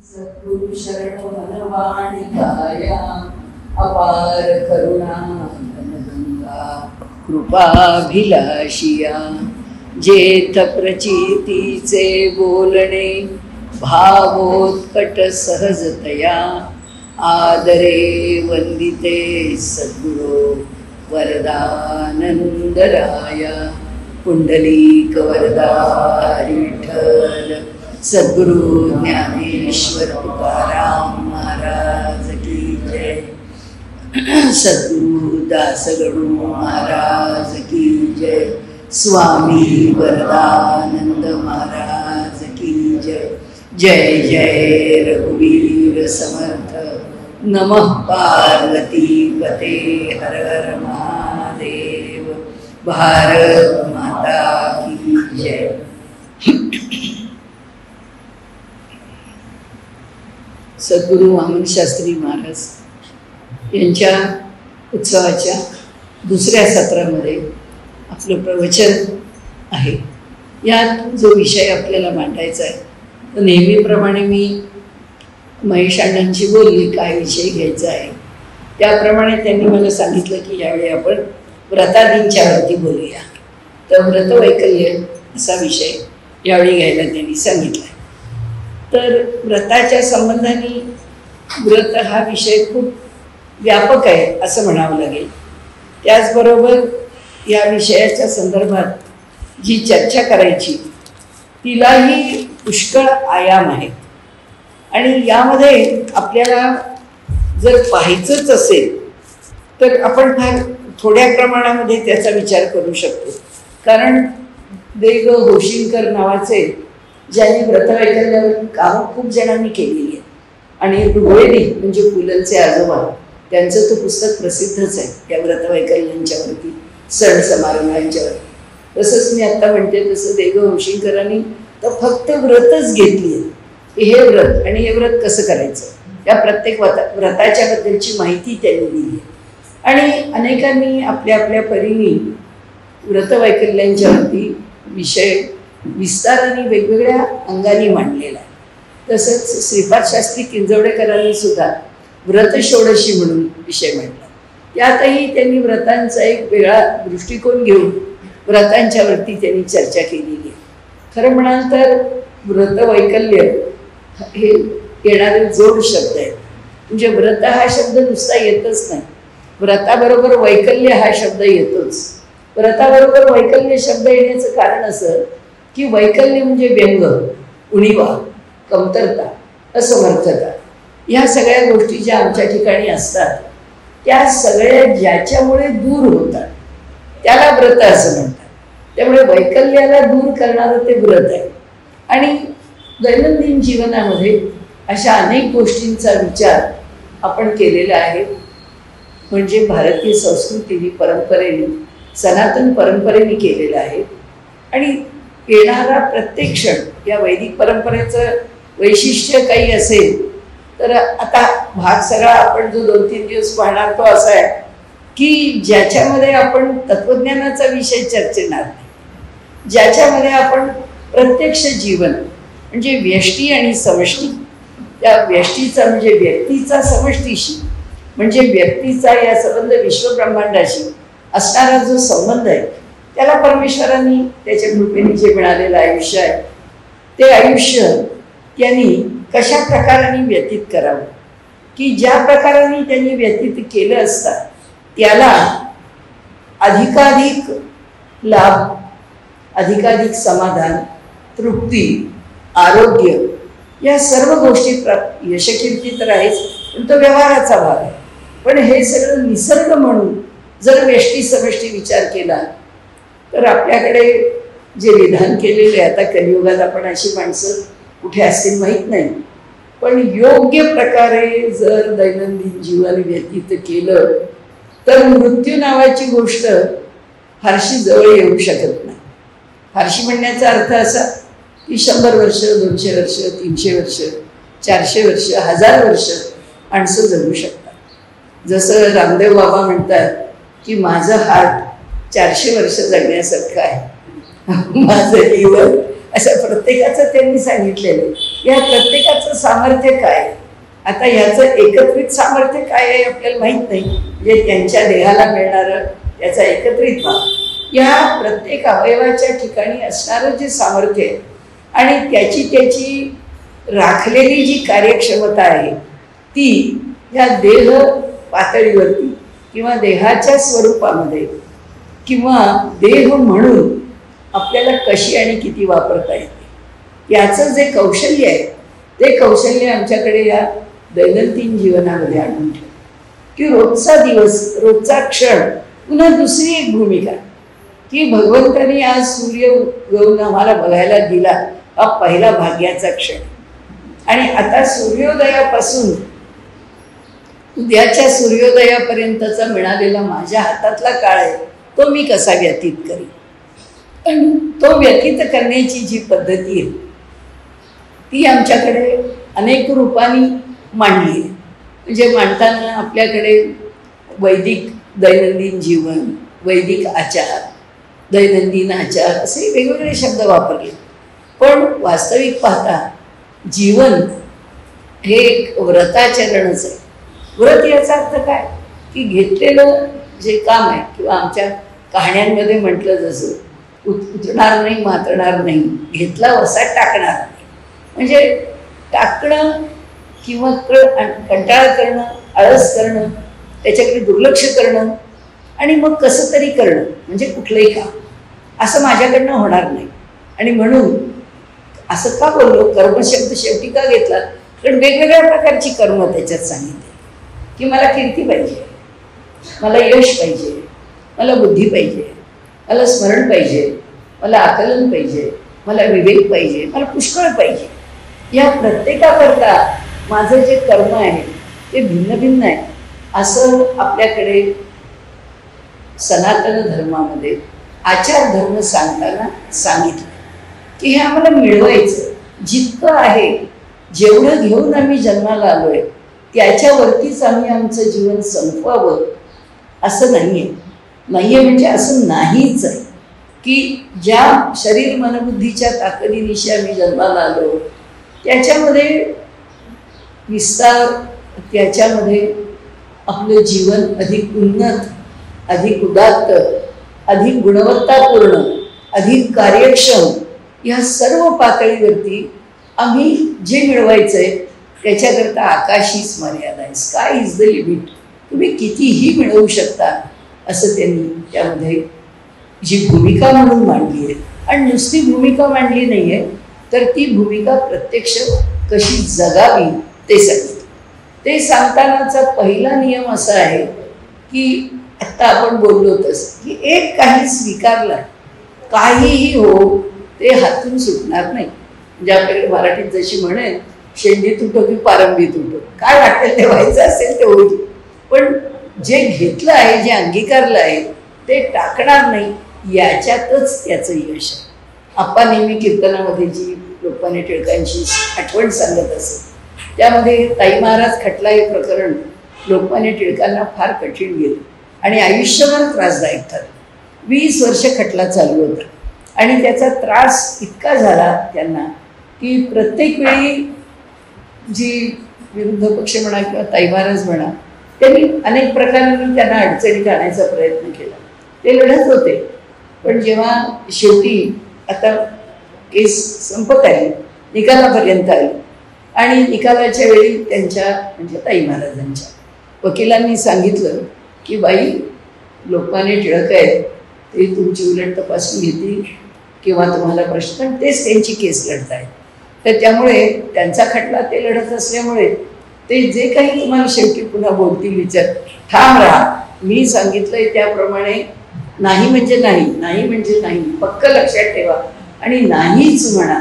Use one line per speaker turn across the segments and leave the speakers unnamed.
सद्गुरु शरण मनवाणी काया अपार करुणा गंगा कृपाभिलाषिया जेथ प्रचितीचे बोलणे भावोत्कट सहजतया आदरे वंदिते सद्गुरो वरदानंदराया पुंडलीक वरदा विठ्ठल सद्गुरु ज्ञानेश्वर तुकाराम महाराज की जय। सद्गुरु दासगणु महाराज की जय। स्वामी वरदानंद महाराज की जय। जय जय रघुवीर समर्थ। नमः पार्वती पते हर हर महादेव। भारत माता की जय। सद्गुरु वामन शास्त्री महाराज यांच्या उत्सवाच्या दुसऱ्या सत्रामध्ये आपलं प्रवचन आहे। यात जो विषय आपल्याला मांडायचा आहे तो नेहमीप्रमाणे मी महेश अण्णांची बोलली काय विषय घ्यायचा आहे त्याप्रमाणे त्यांनी मला सांगितलं की यावेळी आपण व्रतादींच्यावरती बोलूया। तर व्रतवैकल्य असा विषय यावेळी घ्यायला त्यांनी सांगितला। तर व्रताच्या संबंधाने व्रत हा विषय खूप व्यापक आहे असं म्हणावं लागेल। त्याचबरोबर या विषयाच्या संदर्भात जी चर्चा करायची तिलाही पुष्कळ आयाम आहेत आणि यामध्ये आपल्याला जर पाहायचंच असेल तर आपण फार थोड्या प्रमाणामध्ये त्याचा विचार करू शकतो। कारण देग होशिंकर नावाचे ज्यांनी व्रतवैकल्यावर कामं खूप जणांनी केलेली आहेत आणि ऋग्वेदी म्हणजे पुलंचे आजोबा त्यांचं तो पुस्तक प्रसिद्धच आहे या व्रतवैकल्यांच्यावरती सण समारंभांच्यावर। तसंच मी आत्ता म्हणते तसं देग होशिंकरांनी तर फक्त व्रतच घेतली आहे की हे व्रत आणि हे व्रत कसं करायचं या प्रत्येक व्रताच्या बद्दलची माहिती त्यांनी दिली आहे आणि अनेकांनी आपल्या आपल्या परीने व्रतवैकल्यांच्यावरती विषय विस्ताराने वेगवेगळ्या अंगाने मांडलेला आहे। तसंच श्रीपाद शास्त्री किंजवडेकरांनी सुद्धा व्रत षोडशी म्हणून विषय मांडला। त्यातही त्यांनी व्रतांचा एक वेगळा दृष्टिकोन घेऊन व्रतांच्यावरती त्यांनी चर्चा केलेली आहे। खरं म्हणाल तर व्रतवैकल्य हे येणारे जोड शब्द आहेत। म्हणजे व्रत हा शब्द नुसता येतच नाही, व्रताबरोबर वैकल्य हा शब्द येतोच। व्रताबरोबर वैकल्य शब्द येण्याचं कारण असं की वैकल्य म्हणजे व्यंग, उणीवा, कमतरता, असमर्थता ह्या सगळ्या गोष्टी ज्या आमच्या ठिकाणी असतात त्या सगळ्या ज्याच्यामुळे दूर होतात त्याला व्रत असं म्हणतात। त्यामुळे वैकल्याला दूर करणारं ते व्रत आहे। आणि दैनंदिन जीवनामध्ये अशा अनेक गोष्टींचा विचार आपण केलेला आहे। म्हणजे भारतीय संस्कृतीने परंपरेने सनातन परंपरेने केलेला आहे आणि येणारा प्रत्येक क्षण या वैदिक परंपरेचं वैशिष्ट्य काही असेल तर आता भाग सगळा आपण जो 2-3 दिवस पाहणार तो असा आहे की ज्याच्यामध्ये आपण तत्वज्ञानाचा विषय चर्चेणार नाही, ज्याच्यामध्ये आपण प्रत्यक्ष जीवन म्हणजे व्यष्टी आणि समष्टी, त्या व्यष्टीचा म्हणजे व्यक्तीचा समष्टीशी म्हणजे व्यक्तीचा या संबंध विश्वब्रह्मांडाशी असणारा जो संबंध आहे त्याला परमेश्वरांनी त्याच्या कृपेने जे मिळालेलं आयुष्य आहे ते आयुष्य त्यांनी कशा प्रकाराने व्यतीत करावं की ज्या प्रकाराने त्यांनी व्यतीत केलं असता त्याला अधिकाधिक लाभ, अधिकाधिक समाधान, तृप्ती, आरोग्य या सर्व गोष्टी यशकीर्ती तर आहेच पण तो व्यवहाराचा भाग आहे। पण हे सगळं निसर्ग म्हणून जर व्यष्टी समष्टी विचार केला तर आपल्याकडे जे विधान केलेले आता कलियुगात आपण अशी माणसं कुठे असतील माहीत नाही, पण योग्य प्रकारे जर दैनंदिन जीवन व्यतीत केलं तर मृत्यू नावाची गोष्ट फारशी जवळ येऊ शकत नाही। फारशी म्हणण्याचा अर्थ असा की 100 वर्ष, 200 वर्ष, 300 वर्ष, 400 वर्ष, 1000 वर्ष माणसं जगू शकतात। जसं रामदेव बाबा म्हणतात की माझं हार्ट 400 वर्ष जगण्यासारखं आहे, माझं लिव्हर असं प्रत्येकाचं त्यांनी सांगितलेलं. या प्रत्येकाचं सामर्थ्य काय, आता ह्याचं एकत्रित सामर्थ्य काय आहे आपल्याला माहीत नाही. म्हणजे त्यांच्या देहाला मिळणारं त्याचा एकत्रित भाव, या प्रत्येक अवयवाच्या ठिकाणी असणारं जे सामर्थ्य आहे आणि त्याची राखलेली जी कार्यक्षमता आहे ती या देह पातळीवरती किंवा देहाच्या स्वरूपामध्ये किंवा देह म्हणून आपल्याला कशी आणि किती वापरता येते, याचं जे कौशल्य आहे ते कौशल्य आमच्याकडे या दैनंदिन जीवनामध्ये आणून ठेव की रोजचा दिवस, रोजचा क्षण. पुन्हा दुसरी एक भूमिका की भगवंतांनी आज सूर्य उगवून आम्हाला बघायला दिला, हा पहिला भाग्याचा क्षण. आणि आता सूर्योदयापासून उद्याच्या सूर्योदयापर्यंतचा मिळालेला माझ्या हातातला काळ आहे तो मी कसा व्यतीत करीन. आणि तो व्यतीत करण्याची जी पद्धती आहे ती आमच्याकडे अनेक रूपांनी मांडली आहे. म्हणजे मांडताना आपल्याकडे वैदिक दैनंदिन जीवन, वैदिक आचार, दैनंदिन आचार असे वेगवेगळे शब्द वापरले. पण वास्तविक पाहता जीवन हे एक व्रताचरणच आहे. व्रत याचा अर्थ काय की घेतलेलं जे काम आहे किंवा आमच्या कहाण्यांमध्ये म्हटलं जसं उतरणार नाही मातणार नाही, घेतला वसा टाकणार नाही. म्हणजे टाकणं किंवा कंटाळा करणं, आळस करणं, त्याच्याकडे दुर्लक्ष करणं आणि मग कसं तरी करणं म्हणजे कुठलंही काम असं माझ्याकडनं होणार नाही. आणि म्हणून असं का बोललो, कर्मशब्द शेवटी का घेतला, कारण वेगवेगळ्या प्रकारची कर्म त्याच्यात सांगितले की मला कीर्ती पाहिजे, मला यश पाहिजे, मला बुद्धी पाहिजे, मला स्मरण पाहिजे, मला आकलन पाहिजे, मला विवेक पाहिजे, मला पुष्कळ पाहिजे. या प्रत्येकाकरता माझं जे कर्म आहे ते भिन्न भिन्न आहे. असं आपल्याकडे सनातन धर्मामध्ये आचार धर्म सांगताना सांगितलं की हे आम्हाला मिळवायचं. जितकं आहे, जेवढं घेऊन आम्ही जन्माला आलोय त्याच्यावरतीच आम्ही आमचं जीवन संपवावं असं नाही आहे. नाही आहे म्हणजे असं नाहीच आहे की ज्या शरीर मनबुद्धीच्या ताकदीनिशी आम्ही जन्माला आलो त्याच्यामध्ये विस्तार, त्याच्यामध्ये आपलं जीवन अधिक उन्नत, अधिक उदात्त, अधिक गुणवत्तापूर्ण, अधिक कार्यक्षम, या सर्व पातळीवरती आम्ही जे मिळवायचं आहे त्याच्याकरता आकाशीच मर्यादा आहे. Sky is the limit. तुम्ही कितीही मिळवू शकता असं त्यांनी त्यामध्ये जी भूमिका म्हणून मांडली आहे. आणि नुसती भूमिका मांडली नाही आहे तर ती भूमिका प्रत्यक्ष कशी जगावी ते सांगितलं. ते सांगतानाचा पहिला नियम असा आहे की आत्ता आपण बोललो तसं की एक काही स्वीकारलं, काहीही हो, ते हातून सुटणार नाही. म्हणजे आपल्याकडे मराठीत जशी म्हणेल, शेंडी तुटो की पारंबी तुटो, काय वाटेल ते व्हायचं असेल ते होईल. पण जे घेतलं आहे, जे अंगीकारलं आहे ते टाकणार नाही, याच्यातच त्याचं यश आहे. आपण नेहमी कीर्तनामध्ये जी लोकमान्य टिळकांची आठवण सांगत असत त्यामध्ये ताई महाराज खटला हे प्रकरण लोकमान्य टिळकांना फार कठीण गेलं आणि आयुष्यभर त्रासदायक ठरलं. 20 वर्ष खटला चालू होता आणि त्याचा त्रास इतका झाला त्यांना की प्रत्येक वेळी जी विरुद्ध पक्ष म्हणा किंवा ताई महाराज म्हणा त्यांनी अनेक प्रकारांनी त्यांना अडचणीत आणायचा प्रयत्न केला. ते लढत होते. पण जेव्हा शेवटी आता केस संपत आली, निकालापर्यंत आली आणि निकालाच्या वेळी त्यांच्या म्हणजे ताई महाराजांच्या वकिलांनी सांगितलं की बाई, लोकमान्य टिळक आहेत, ते तुमची उलट तपासून घेतील किंवा तुम्हाला प्रश्न, तेच त्यांची केस लढत आहेत. तर त्यामुळे त्यांचा खटला ते लढत असल्यामुळे ते जे काही तुम्हाला शेवटी पुन्हा बोलतील विचार, ठाम राहा, मी सांगितलंय त्याप्रमाणे नाही म्हणजे नाही, नाही म्हणजे नाही, पक्क लक्षात ठेवा आणि नाहीच म्हणा.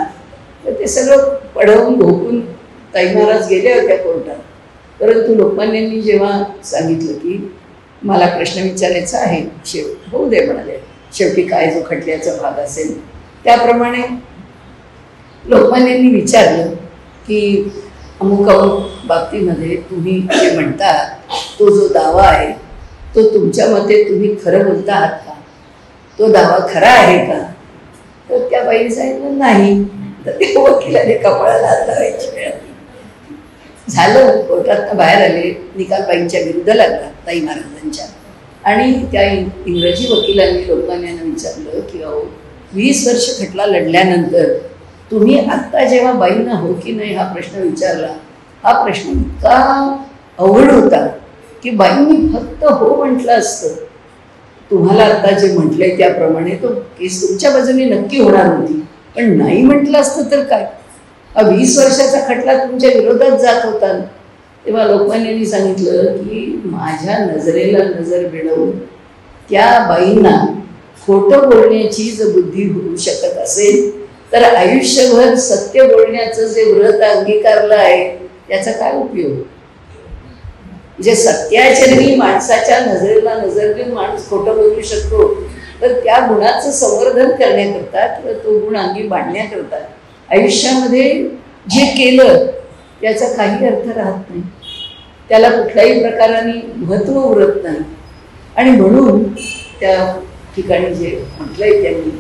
तर ते सगळं पडवून भोकून ताई महाराज गेल्या होत्या कोर्टात. परंतु लोकमान्यांनी जेव्हा सांगितलं की मला प्रश्न विचारायचा आहे, होऊ दे म्हणाले, शेवटी काय जो खटल्याचा भाग असेल त्याप्रमाणे लोकमान्यांनी विचारलं की अमुक अमुक बाबतीमध्ये तुम्ही जे म्हणता तो जो दावा आहे तो तुमच्या मते तुम्ही खरं बोलता आहात का, तो दावा खरा आहे का. तर त्या बाईने सांगितलं नाही. तर ते वकिलाने कपाळाला हात लावायची वेळ आली. झालं, कोर्टातनं बाहेर आले, निकाल बाईंच्या विरुद्ध लागला, ताई महाराजांच्या. आणि त्या इंग्रजी वकिलांनी लोकमान्यांना विचारलं की अहो 20 वर्ष खटला लढल्यानंतर तुम्ही आत्ता जेव्हा बाईंना हो की नाही हा प्रश्न विचारला, हा प्रश्न इतका अवघड होता की बाईंनी फक्त हो म्हटलं असतं, तुम्हाला आता जे म्हटलंय त्याप्रमाणे तो केस तुमच्या बाजूने नक्की होणार होती. पण नाही म्हटलं असतं तर काय, हा 20 वर्षाचा खटला तुमच्या विरोधात जात होता. तेव्हा लोकमान्यांनी सांगितलं की माझ्या नजरेला नजर भिडवून त्या बाईंना खोटं बोलण्याची जर बुद्धी होऊ शकत असेल तर आयुष्यभर सत्य बोलण्याचं जे व्रत अंगीकारलं आहे त्याचा काय उपयोग. जे सत्याचरणी माणसाच्या नजरेला नजर देऊन माणूस खोटं बोलू शकतो, तर त्या गुणाचं संवर्धन करण्याकरता किंवा तो गुण अंगी बांधण्याकरता आयुष्यामध्ये जे केलं त्याचा काही अर्थ राहत नाही, त्याला कुठल्याही प्रकाराने महत्त्व उरत नाही. आणि म्हणून त्या ठिकाणी जे म्हटलंय त्यांनी,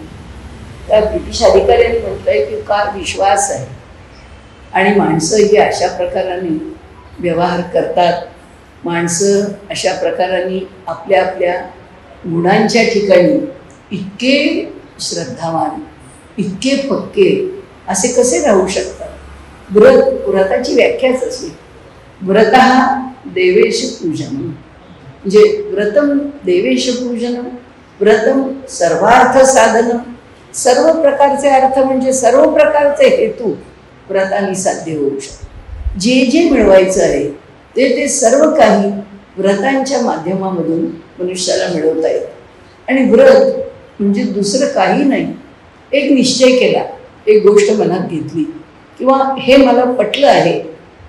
त्या ब्रिटिश अधिकाऱ्यांनी म्हटलंय की का विश्वास आहे आणि माणसं ही अशा प्रकाराने व्यवहार करतात, माणसं अशा प्रकाराने आपल्या आपल्या गुणांच्या ठिकाणी इतके श्रद्धावान, इतके पक्के असे कसे राहू शकतात. व्रताची व्याख्याच अशी, व्रत देवेश पूजन, म्हणजे व्रतम देवेश पूजन, व्रतम सर्वार्थ साधन, सर्व प्रकारचे अर्थ म्हणजे सर्व प्रकारचे हेतू व्रताने साध्य होऊ शकतात. जे जे मिळवायचं आहे ते सर्व काही व्रतांच्या माध्यमामधून मनुष्याला मिळवता येतं. आणि व्रत म्हणजे दुसरं काही नाही, एक निश्चय केला, एक गोष्ट मनात घेतली किंवा हे मला पटलं आहे,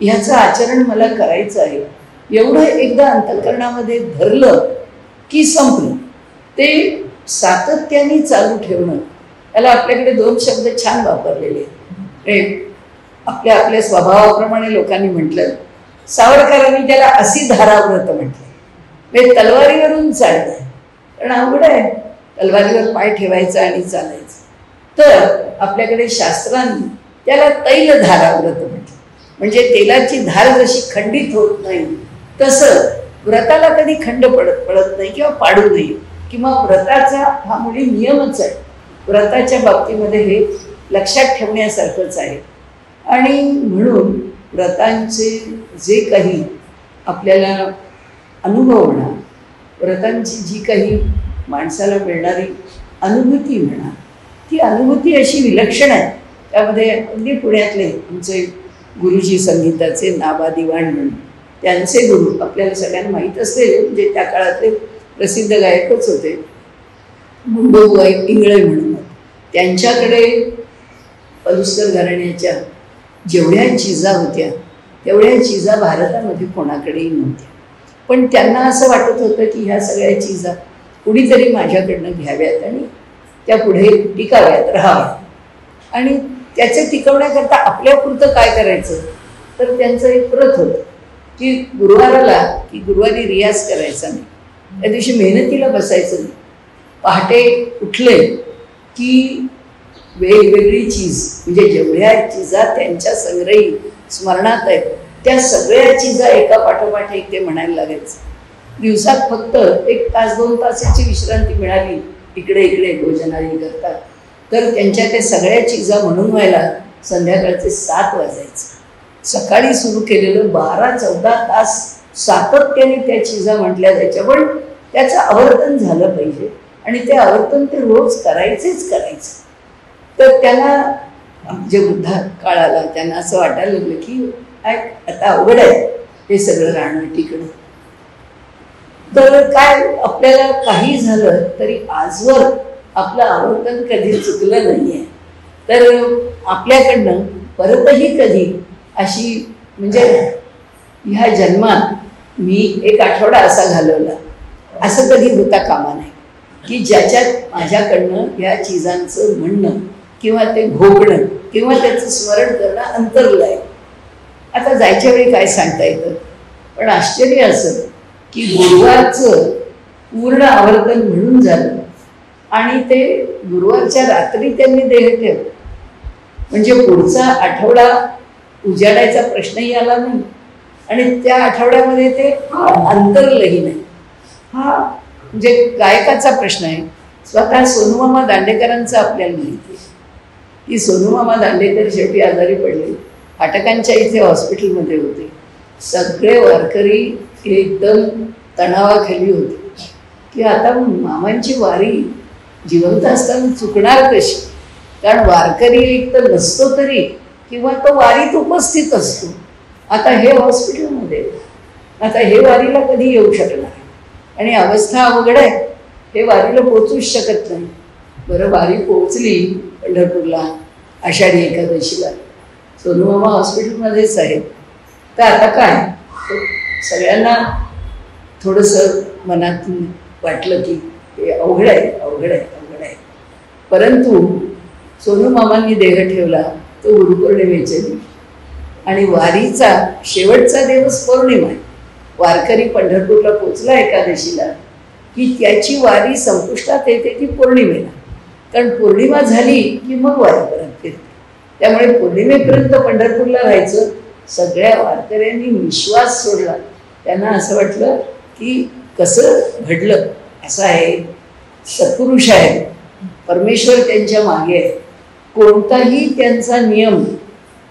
ह्याचं आचरण मला करायचं आहे, एवढं एकदा अंतःकरणामध्ये धरलं की संपलं. ते सातत्याने चालू ठेवणं, याला आपल्याकडे 2 शब्द छान वापरलेले आहेत. आपल्या आपल्या स्वभावाप्रमाणे लोकांनी म्हटलं, सावरकरांनी त्याला अशी धाराव्रत म्हटलं, म्हणजे तलवारीवरून चालणं. कारण अवघड आहे तलवारीवर पाय ठेवायचा आणि चालायचं. तर आपल्याकडे शास्त्रांनी त्याला तैलधाराव्रत म्हटलं, म्हणजे तेलाची धार जशी खंडित होत नाही तसं व्रताला कधी खंड पडत नाही किंवा पाडू नये, किंवा व्रताचा हा मुळी नियमच आहे. व्रताच्या बाबतीमध्ये हे लक्षात ठेवण्यासारखंच आहे. आणि म्हणून व्रतांचे जे काही आपल्याला अनुभव म्हणा, व्रतांची जी काही माणसाला मिळणारी अनुभूती म्हणा, ती अनुभूती अशी विलक्षण आहे. त्यामध्ये अगदी पुण्यातले आमचे गुरुजी संगीताचे नाबा दिवाण म्हणून, त्यांचे गुरु आपल्याला सगळ्यांना माहीत असलेले, म्हणजे त्या काळातले प्रसिद्ध गायकच होते, मुंबई इंगळे म्हणून. त्यांच्याकडे पलुस्कर घराण्याच्या जेवढ्या चिजा होत्या तेवढ्या चिजा भारतामध्ये कोणाकडेही नव्हत्या. पण त्यांना असं वाटत होतं की ह्या सगळ्या चिजा कुणीतरी माझ्याकडनं घ्याव्यात आणि त्या पुढे टिकाव्यात, राहाव्यात. आणि त्याचे टिकवण्याकरता आपल्यापुरतं काय करायचं, तर त्यांचं एक प्रथ होतं की गुरुवाराला की गुरुवारी रियाज करायचा नाही, त्या दिवशी मेहनतीला बसायचं नाही. पहाटे उठले की वेगवेगळी चीज, म्हणजे जेवढ्या चिजा त्यांच्या संग्रही स्मरणात आहेत त्या सगळ्या चिजा एका पाठोपाठ एक ते म्हणायला लागायचं. दिवसात फक्त 1 तास 2 तासाची विश्रांती मिळाली इकडे इकडे भोजनादी करतात, तर त्यांच्या त्या सगळ्या चिजा म्हणून व्हायला संध्याकाळचे 7 वाजायचे. सकाळी सुरू केलेलं 12-14 तास सातत्याने त्या चिजा म्हटल्या जायच्या. पण त्याचं आवर्तन झालं पाहिजे आणि ते आवर्तन ते रोज करायचेच करायचं. तर त्याला जे बुद्धा काळाला त्यांना असं वाटायला लागलं की आता अवघड आहे हे सगळं राहणं टिकणं. तर काय, आपल्याला काही झालं तरी आजवर आपलं आवर्तन कधी चुकलं नाही आहे. तर आपल्याकडनं परतही कधी अशी, म्हणजे ह्या जन्मात मी 1 आठवडा असा घालवला असं कधी होता कामा नाही की ज्याच्यात माझ्याकडनं ह्या चिजांचं म्हणणं किंवा ते घोकणं किंवा त्याचं स्मरण करणं अंतरलं आहे. आता जायच्या वेळी काय सांगता येतं, पण आश्चर्य असं की गुरुवारचं पूर्ण आवर्तन म्हणून झालं आणि ते गुरुवारच्या रात्री त्यांनी देह ठेवला. म्हणजे पुढचा आठवडा उजाडायचा प्रश्नही आला नाही आणि त्या आठवड्यामध्ये ते अंतर्लहीन आहे. हा म्हणजे गायकाचा प्रश्न आहे. स्वतः सोनूमामा दांडेकरांचं आपल्याला माहिती आहे की सोनूमामा दांडेकर शेवटी आजारी पडले. फाटकांच्या इथे हॉस्पिटलमध्ये होते. सगळे वारकरी एकदम तणावाखाली होते की आता मामांची वारी जिवंत असताना चुकणार कशी. कारण वारकरी एक तर नसतो तरी किंवा तो वारीत उपस्थित असतो. आता हे हॉस्पिटलमध्ये, आता हे वारीला कधी येऊ शकणार आणि अवस्था अवघड आहे. हे वारीला पोचूच शकत नाही. बरं, वारी पोचली पंढरपूरला आषाढी एकादशीला. सोनूमामा हॉस्पिटलमध्येच आहेत. तर आता काय, सगळ्यांना थोडंसं मनातून वाटलं की हे अवघड आहे, अवघड आहे, अवघड आहे. परंतु सोनूमामांनी देह ठेवला तो गुरुपौर्णिमेच्या दिवशी आणि वारीचा शेवटचा दिवस पौर्णिमा आहे. वारकरी पंढरपूरला पोचला एकादशीला की त्याची वारी संपुष्टात येते ती पौर्णिमेला. कारण पौर्णिमा झाली की मग वारी परत फिरते. त्यामुळे पौर्णिमेपर्यंत पंढरपूरला राहायचं. सगळ्या वारकऱ्यांनी विश्वास सोडला. त्यांना असं वाटलं की कसं घडलं, असं आहे, सत्पुरुष आहे, परमेश्वर त्यांच्या मागे आहे. कोणताही त्यांचा नियम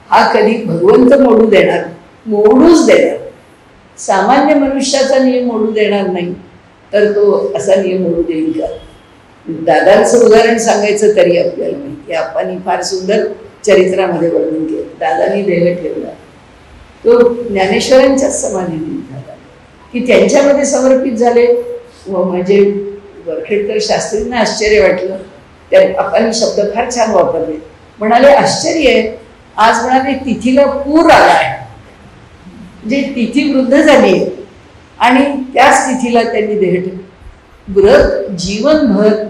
हा कधी भगवंत मोडू देणार, मोडूच देणार. सामान्य मनुष्याचा नियम मोडू देणार नाही, तर तो असा नियम मोडू देईल का. दादांचं उदाहरण सांगायचं तरी आपल्याला माहिती आहे. आपण फार सुंदर चरित्रामध्ये वर्णन केलं. दादांनी देह ठेवला तो ज्ञानेश्वरांच्याच समाधीने झाला की त्यांच्यामध्ये समर्पित झाले. व म्हणजे वरखेडकर शास्त्रींना आश्चर्य वाटलं. त्या आपण शब्द फार छान वापरले. म्हणाले आश्चर्य आहे, आज म्हणाले तिथीला पूर आला आहे. म्हणजे तिथी वृद्ध झाली आहे आणि त्याच तिथीला त्यांनी देह ठेवला. व्रत जीवनभर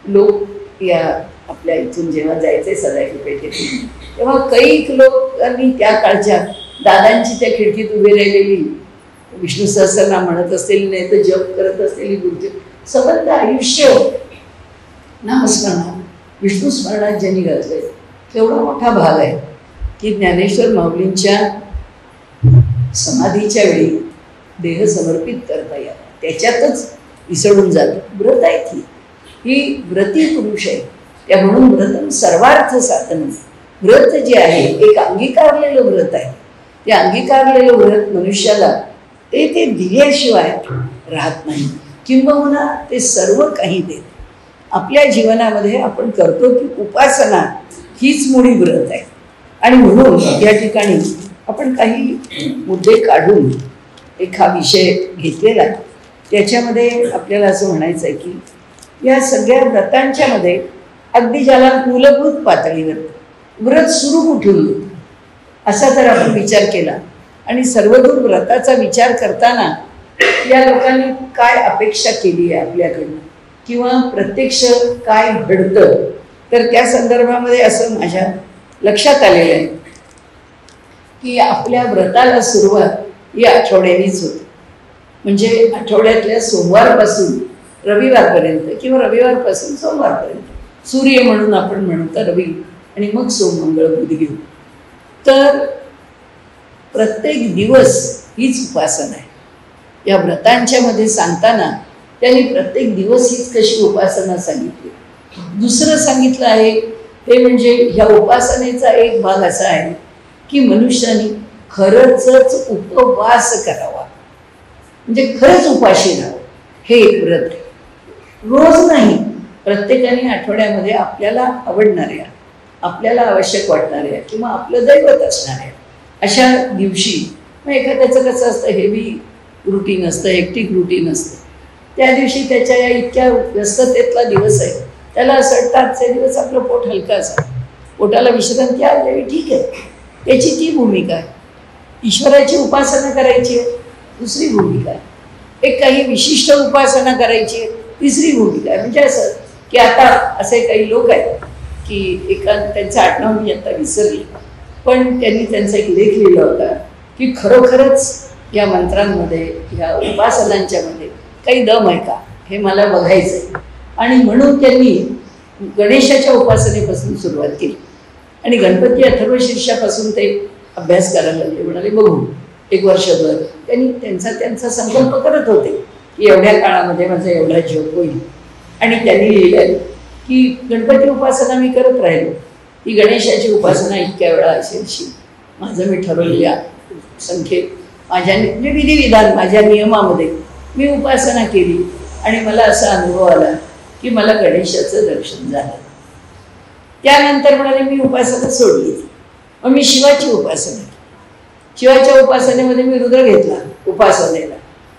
लोक या आपल्या इथून जेव्हा जायचे सदाकी पेठेत तेव्हा कैक लोकांनी त्या काळच्या दादांची त्या खिडकीत उभी राहिलेली विष्णू सहस्रनाम म्हणत असलेली, नाही तर जप करत असलेली गुरुजी संबंध आयुष्य नामस्मरणात विष्णू स्मरणात ज्यांनी घातलंय तेवढा मोठा भाग आहे की ज्ञानेश्वर माऊलींच्या समाधीच्या वेळी देह समर्पित करता यावा. त्याच्यातच विसरून जातो. व्रत आहे ती, ही व्रती पुरुष आहे. त्या म्हणून व्रतम सर्वार्थ साधन. व्रत जे आहे एक अंगीकारलेलं व्रत आहे. ते अंगीकारलेलं व्रत मनुष्याला ते दिल्याशिवाय राहत नाही. किंबहुना ते सर्व काही देत. आपल्या जीवनामध्ये आपण करतो की उपासना हीच मुळी व्रत आहे. आणि म्हणून या ठिकाणी आपण काही मुद्दे काढून एक हा विषय घेतलेला आहे. त्याच्यामध्ये आपल्याला असं म्हणायचं आहे की या सगळ्या व्रतांच्या मध्ये अगदी ज्याला मूलभूत पातळीवर व्रत सुरू कुठून होतं असा जर आपण विचार केला आणि सर्वदूर व्रताचा विचार करताना या लोकांनी काय अपेक्षा केली आहे आपल्याकडनं किंवा प्रत्यक्ष काय घडतं, तर त्या संदर्भामध्ये असं माझ्या लक्षात आलेलं आहे की आपल्या व्रताला सुरुवात ही आठवड्यानीच होते. म्हणजे आठवड्यातल्या सोमवारपासून रविवारपर्यंत किंवा रविवारपासून सोमवारपर्यंत सूर्य म्हणून आपण म्हणतो रवी आणि मग सोम मंगळ बुध घेऊ. तर प्रत्येक दिवस हीच उपासना आहे. या व्रतांच्या मध्ये सांगताना त्यांनी प्रत्येक दिवस हीच कशी उपासना सांगितली. दुसरं सांगितलं आहे ते म्हणजे ह्या उपासनेचा एक भाग असा आहे की मनुष्याने खरंच उपवास करावा. म्हणजे खरंच उपाशी राहावं. हे एक व्रत आहे. रोज नाही, प्रत्येकाने आठवड्यामध्ये आपल्याला आवडणाऱ्या, आपल्याला आवश्यक वाटणाऱ्या किंवा आपलं दैवत असणाऱ्या अशा दिवशी, मग एखाद्याचं कसं असतं हेवी रुटीन असतं, हेक्टिक रुटीन असतं, त्या दिवशी त्याच्या या इतक्या व्यस्ततेतला दिवस आहे, त्याला असं वाटतं आजचे दिवस आपलं पोट हलकं असावं, पोटाला विश्रांती आली, ठीक आहे, त्याची ती भूमिका आहे. ईश्वराची उपासना करायची आहे, दुसरी भूमिका आहे. एक काही विशिष्ट उपासना करायची आहे, तिसरी भूमिका आहे. म्हणजे असं की आता असे काही लोक आहेत की एका त्यांचं आडनाव मी आता विसरले, पण त्यांनी त्यांचा एक लेख लिहिला होता की खरोखरच या मंत्रांमध्ये, या उपासनांच्या मध्ये काही दम आहे का, हे मला बघायचं आहे. आणि म्हणून त्यांनी गणेशाच्या उपासनेपासून सुरुवात केली आणि गणपती अथर्वशीर्षापासून ते अभ्यास करायला लागले. म्हणाले बघू एक वर्षभर त्यांनी त्यांचा संकल्प करत होते की एवढ्या काळामध्ये माझा एवढा जप होईल. आणि त्यांनी लिहिलं की गणपती उपासना मी करत राहिलो, ती गणेशाची उपासना इतक्या वेळा असेल माझं मी ठरवलेल्या संख्येत माझ्या म्हणजे विधिविधान माझ्या नियमामध्ये मी उपासना केली आणि मला असा अनुभव आला की मला गणेशाचं दर्शन झालं. त्यानंतर म्हणाले मी उपासना सोडली, मग मी शिवाची उपासना, शिवाच्या उपासनेमध्ये मी रुद्र घेतला उपासनेला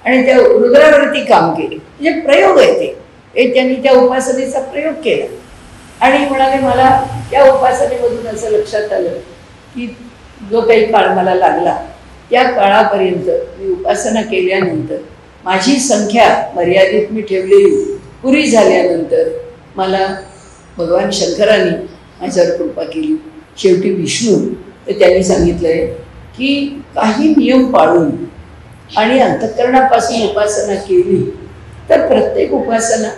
आणि त्या रुद्रावरती काम केले. म्हणजे प्रयोग आहे ते त्यांनी त्या उपासनेचा प्रयोग केला. आणि म्हणाले मला त्या उपासनेमधून असं लक्षात आलं की जो काही काळ मला लागला त्या काळापर्यंत मी उपासना केल्यानंतर माझी संख्या मर्यादित मी ठेवलेली पुरी झाल्यानंतर मला भगवान शंकरांनी माझ्यावर कृपा केली. शेवटी विष्णू तर त्यांनी सांगितलं आहे की काही नियम पाळून आणि अंतःकरणापासून उपासना केली तर प्रत्येक उपासना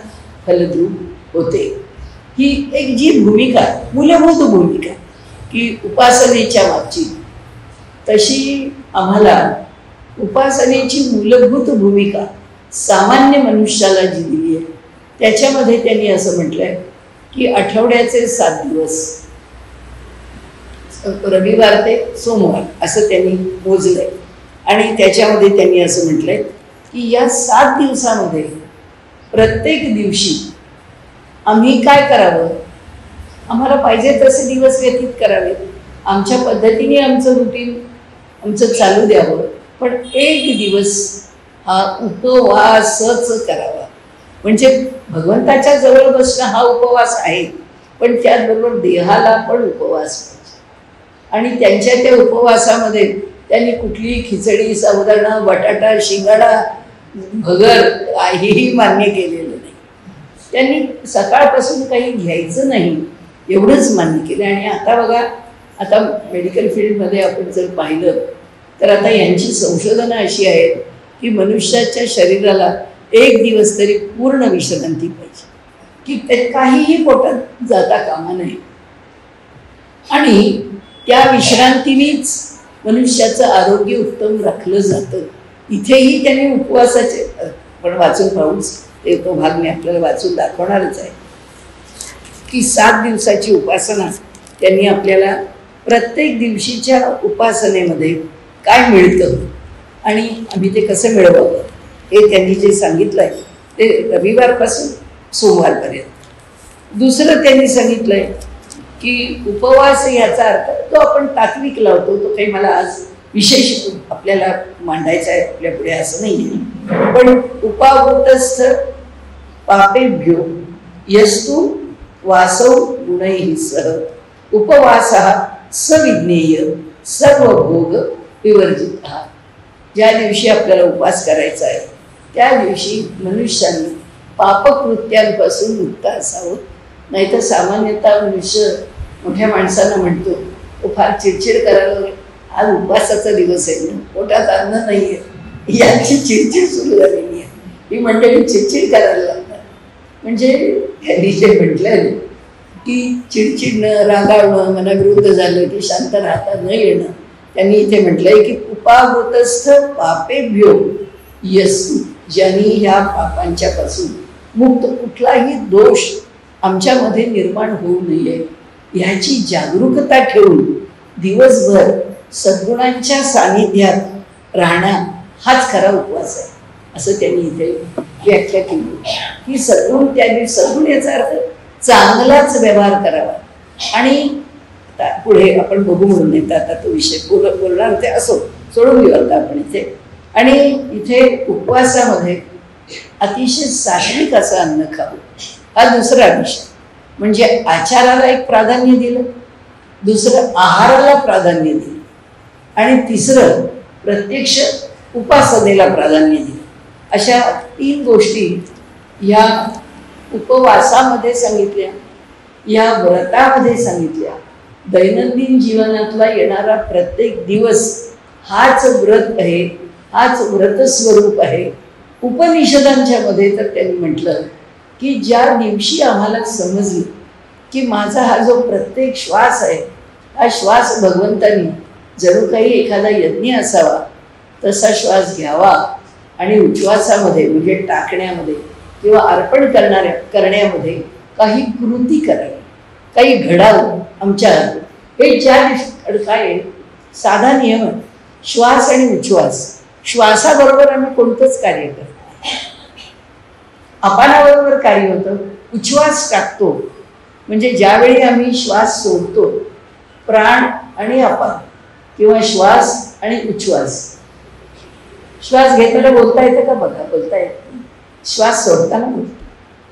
फलद्रूप होते. ही एक जी भूमिका मूलभूत भूमिका की उपासनेच्या मागची, तशी आम्हाला उपासनेची मूलभूत भूमिका सामान्य मनुष्याला जी दिली आहे त्याच्यामध्ये त्यांनी असं म्हटलंय की आठवड्याचे 7 दिवस रविवार ते सोमवार असं त्यांनी मोजलंय. आणि त्याच्यामध्ये त्यांनी असं म्हटलंय की या 7 दिवसामध्ये प्रत्येक दिवशी आम्ही काय करावं, आम्हाला पाहिजे तसे दिवस व्यतीत करावेत, आमच्या पद्धतीने आमचं रुटीन आमचं चालू द्यावं, पण एक दिवस हा उपवासच करावा. म्हणजे भगवंताच्या जवळ बसणं हा उपवास आहे, पण त्याचबरोबर देहाला पण उपवास पाहिजे. आणि त्यांच्या त्या उपवासामध्ये त्यांनी कुठलीही खिचडी, साबुदाणा, बटाटा, शिंगाडा, भगर काहीही मान्य केलेलं नाही. त्यांनी सकाळपासून काही घ्यायचं नाही एवढंच मान्य केलं. आणि आता बघा, आता मेडिकल फील्डमध्ये आपण जर पाहिलं तर आता यांची संशोधनं अशी आहेत की मनुष्याच्या शरीराला एक दिवस तरी पूर्ण विश्रांती पाहिजे, की ते काहीही पोटात जाता कामा नये. आणि त्या विश्रांतीनेच मनुष्याचं आरोग्य उत्तम राखलं जातं. इथेही त्यांनी उपवासाचे पण वाचून पाहूच ते तो भाग मी आपल्याला वाचून दाखवणारच आहे की 7 दिवसाची उपासना त्यांनी आपल्याला प्रत्येक दिवशीच्या उपासनेमध्ये काय मिळतं आणि आम्ही ते कसं मिळवावं हे त्यांनी जे सांगितलं आहे ते रविवारपासून सोमवारपर्यंत. दुसरं त्यांनी सांगितलं आहे की उपवास याचा अर्थ तो आपण तात्विक लावतो, तो काही मला आज विशेष आपल्याला मांडायचा आहे आपल्या पुढे असं नाही आहे. पण उपावृतस्थ पापेभ्यो यस्तु वासौ गुणैः सह उपवासः सविज्ञेय सर्वभोग विवर्जितः. ज्या दिवशी आपल्याला उपवास करायचा आहे त्या दिवशी मनुष्याने पापकृत्यांपासून मुक्त असावं. नाही तर सामान्यतः मनुष्य मोठ्या माणसांना म्हणतो तो फार चिडचिड करायला, आज उपवासाचा दिवस आहे ना, पोटात अन्न नाही आहे, याची चिडचिड सुरू झालेली आहे. ही मंडळी चिडचिड करायला लागतात. म्हणजे त्यांनी जे म्हटलं की चिडचिडणं, रागावणं, मनाविरुद्ध झालं की शांत राहता न येणं, त्यांनी इथे म्हटलंय की उपावृतस्थ पापेभ्यो यस्तु, ज्यांनी ह्या पापांच्या पासून मुक्त, कुठलाही दोष आमच्यामध्ये निर्माण होऊ नये ह्याची जागरूकता ठेवून दिवसभर सद्गुणांच्या सानिध्यात राहणं हाच खरा उपवास आहे असं त्यांनी इथे व्याख्या केली. की सद्गुण त्या दिवशी, सद्गुण याचा अर्थ चांगलाच व्यवहार करावा. आणि पुढे आपण बघू म्हणून येतात आता तो विषय बोलणार ते असो, सोडून घेऊ आता आपण इथे. आणि इथे उपवासामध्ये अतिशय सात्विक असं अन्न खावं हा दुसरा विषय. म्हणजे आचाराला एक प्राधान्य दिलं, दुसरं आहाराला प्राधान्य दिलं आणि तिसरं प्रत्यक्ष उपासनेला प्राधान्य दिलं. अशा 3 गोष्टी या उपवासामध्ये सांगितल्या, या व्रतामध्ये सांगितल्या. दैनंदिन जीवनातला येणारा प्रत्येक दिवस हाच व्रत आहे, हाच व्रतस्वरूप आहे. उपनिषदांच्या मध्ये तर त्यांनी म्हटलं की ज्या दिवशी आम्हाला समजलं की माझा हा जो प्रत्येक श्वास आहे, हा श्वास भगवंतानी जणू काही एखादा यज्ञ असावा तसा श्वास घ्यावा आणि उच्छ्वासामध्ये म्हणजे टाकण्यामध्ये किंवा अर्पण करण्यामध्ये काही कृती करावी, काही घडावं आमच्या हातून. हे ज्या काय साधा नियम आहे, श्वास आणि उच्छ्वास. श्वासाबरोबर आम्ही कोणतंच कार्य करतो, अपानाबरोबर कार्य होतं. उच्छ्वास टाकतो म्हणजे ज्यावेळी आम्ही श्वास सोडतो, प्राण आणि अपान किंवा श्वास आणि उच्छ्वास. श्वास घेताना बोलता येतं का बघा? बोलता येतं. श्वास सोडताना बोलतो.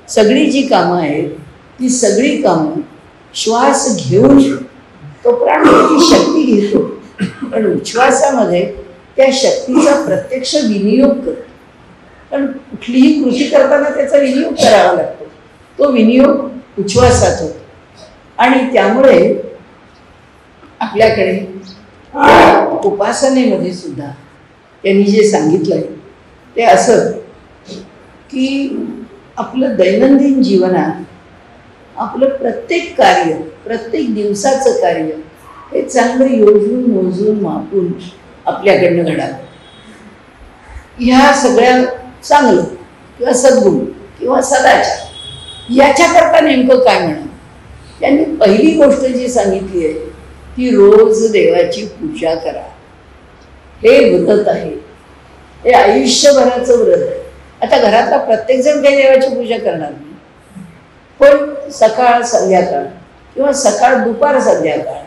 सगळी जी कामं आहेत ती सगळी कामं श्वास घेऊन तो प्राण शक्ती घेतो, पण उच्छ्वासामध्ये त्या शक्तीचा प्रत्यक्ष विनियोग करतो. पण कुठलीही कृती करताना त्याचा विनियोग करावा लागतो. तो विनियोग उच्छ्वासात होतो. आणि त्यामुळे आपल्याकडे उपासनेमध्ये सुद्धा त्यांनी जे सांगितलं आहे ते असं की आपलं दैनंदिन जीवनात आपलं प्रत्येक कार्य, प्रत्येक दिवसाचं कार्य हे चांगलं योजून मोजून मापून आपल्याकडनं घडावं. ह्या सगळ्या चांगलं किंवा सद्गुण किंवा सदाचार याच्याकरता नेमकं काय म्हणा? त्यांनी पहिली गोष्ट जी सांगितली आहे ती रोज देवाची पूजा करा. हे व्रत आहे, हे आयुष्यभराचं व्रत आहे. आता घरातला प्रत्येकजण काही देवाची पूजा करणार नाही, पण सकाळ संध्याकाळ किंवा सकाळ दुपार संध्याकाळ,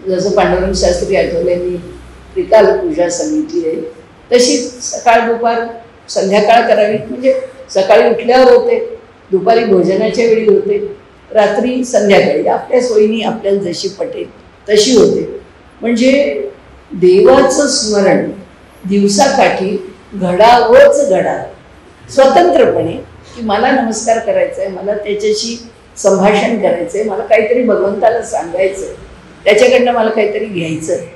जसं पांडुरंग शास्त्री आठवलेंनी त्रिकाल पूजा सांगितली आहे तशी सकाळ दुपार संध्याकाळ करावी. म्हणजे सकाळी उठल्यावर होते, दुपारी भोजनाच्या वेळी होते, रात्री संध्याकाळी आपल्या सोयीनी आपल्याला जशी पटेल तशी होते. म्हणजे देवाचं स्मरण दिवसाकाठी घडावंच घडावं स्वतंत्रपणे, की मला नमस्कार करायचा आहे, मला त्याच्याशी संभाषण करायचं आहे, मला काहीतरी भगवंताला सांगायचं आहे, त्याच्याकडनं मला काहीतरी घ्यायचं आहे.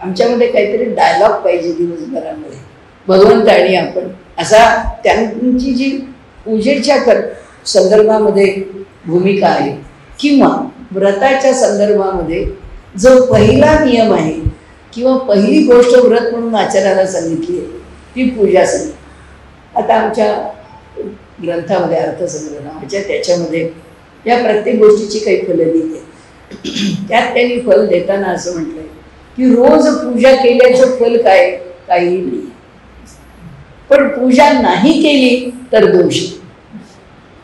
आमच्यामध्ये काहीतरी डायलॉग पाहिजे दिवसभरामध्ये भगवंत आणि आपण. असा त्यांची जी पूजेच्या संदर्भामध्ये भूमिका आहे किंवा व्रताच्या संदर्भामध्ये जो पहिला नियम आहे किंवा पहिली गोष्ट व्रत म्हणून आचार्याला सांगितली आहे ती पूजा सांगितली. आता आमच्या ग्रंथामध्ये अर्थसंग्रह नावाच्या त्याच्यामध्ये या प्रत्येक गोष्टीची काही फलं दिली. त्यात त्यांनी फल देताना असं म्हटलंय की रोज पूजा केल्याचं फल काय? काही नाही. पण पूजा नाही केली तर दोष.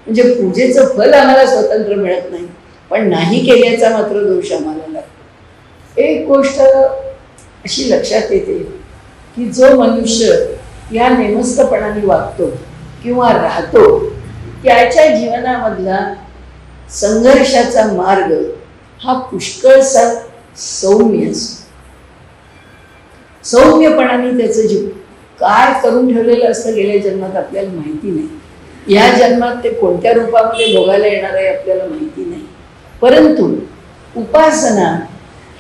म्हणजे पूजेचं फल आम्हाला स्वतंत्र मिळत नाही, पण नाही केल्याचा मात्र दोष आम्हाला लागतो. एक गोष्ट अशी लक्षात येते की जो मनुष्य या नेमस्तपणाने वागतो किंवा राहतो त्याच्या जीवनामधला संघर्षाचा मार्ग हा पुष्कळसा सौम्य असतो. सौम्यपणाने त्याचं जीव काय करून ठेवलेलं असतं गेल्या जन्मात आपल्याला माहिती नाही. या जन्मात ते कोणत्या रूपामध्ये भोगायला येणार आहे आपल्याला माहिती नाही. परंतु उपासना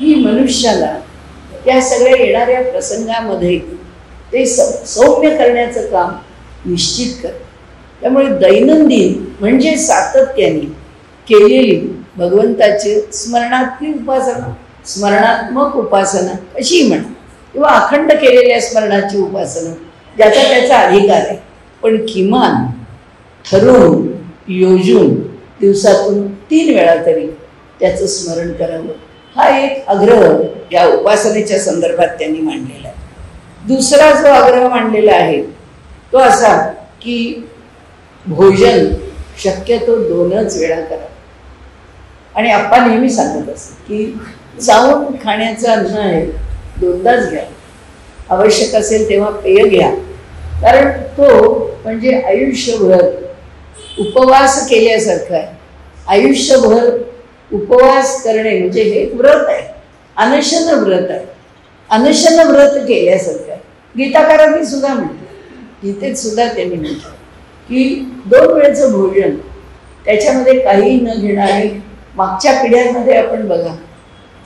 ही मनुष्याला त्या सगळ्या येणाऱ्या प्रसंगामध्ये ते सौम्य करण्याचं काम निश्चित करतं. त्यामुळे दैनंदिन म्हणजे सातत्याने केलेली भगवंताची स्मरणात्मक उपासना, स्मरणात्मक उपासना कशी म्हणा किंवा अखंड केलेल्या स्मरणाची उपासना ज्याचा त्याचा अधिकार आहे, पण किमान ठरवून योजून दिवसातून 3 वेळा तरी त्याचं स्मरण करावं. हा एक आग्रह या उपासनेच्या संदर्भात त्यांनी मांडलेला आहे. दुसरा जो आग्रह मांडलेला आहे तो असा की भोजन शक्यतो 2च वेळा करा. आणि आप्पा नेहमी सांगत असतात की जाऊन खाण्याचं अन्न आहे 2दाच घ्या, आवश्यक असेल तेव्हा पेय घ्या. कारण तो म्हणजे आयुष्यभर उपवास केल्यासारखं आहे. आयुष्यभर उपवास करणे म्हणजे हे एक व्रत आहे, अनशन व्रत आहे. अनशन व्रत केल्यासारखं आहे. गीताकारांनी सुद्धा म्हटलं, गीतेत सुद्धा त्यांनी म्हटलं की 2 वेळचं भोजन त्याच्यामध्ये काही न घेणारे. मागच्या पिढ्यांमध्ये आपण बघा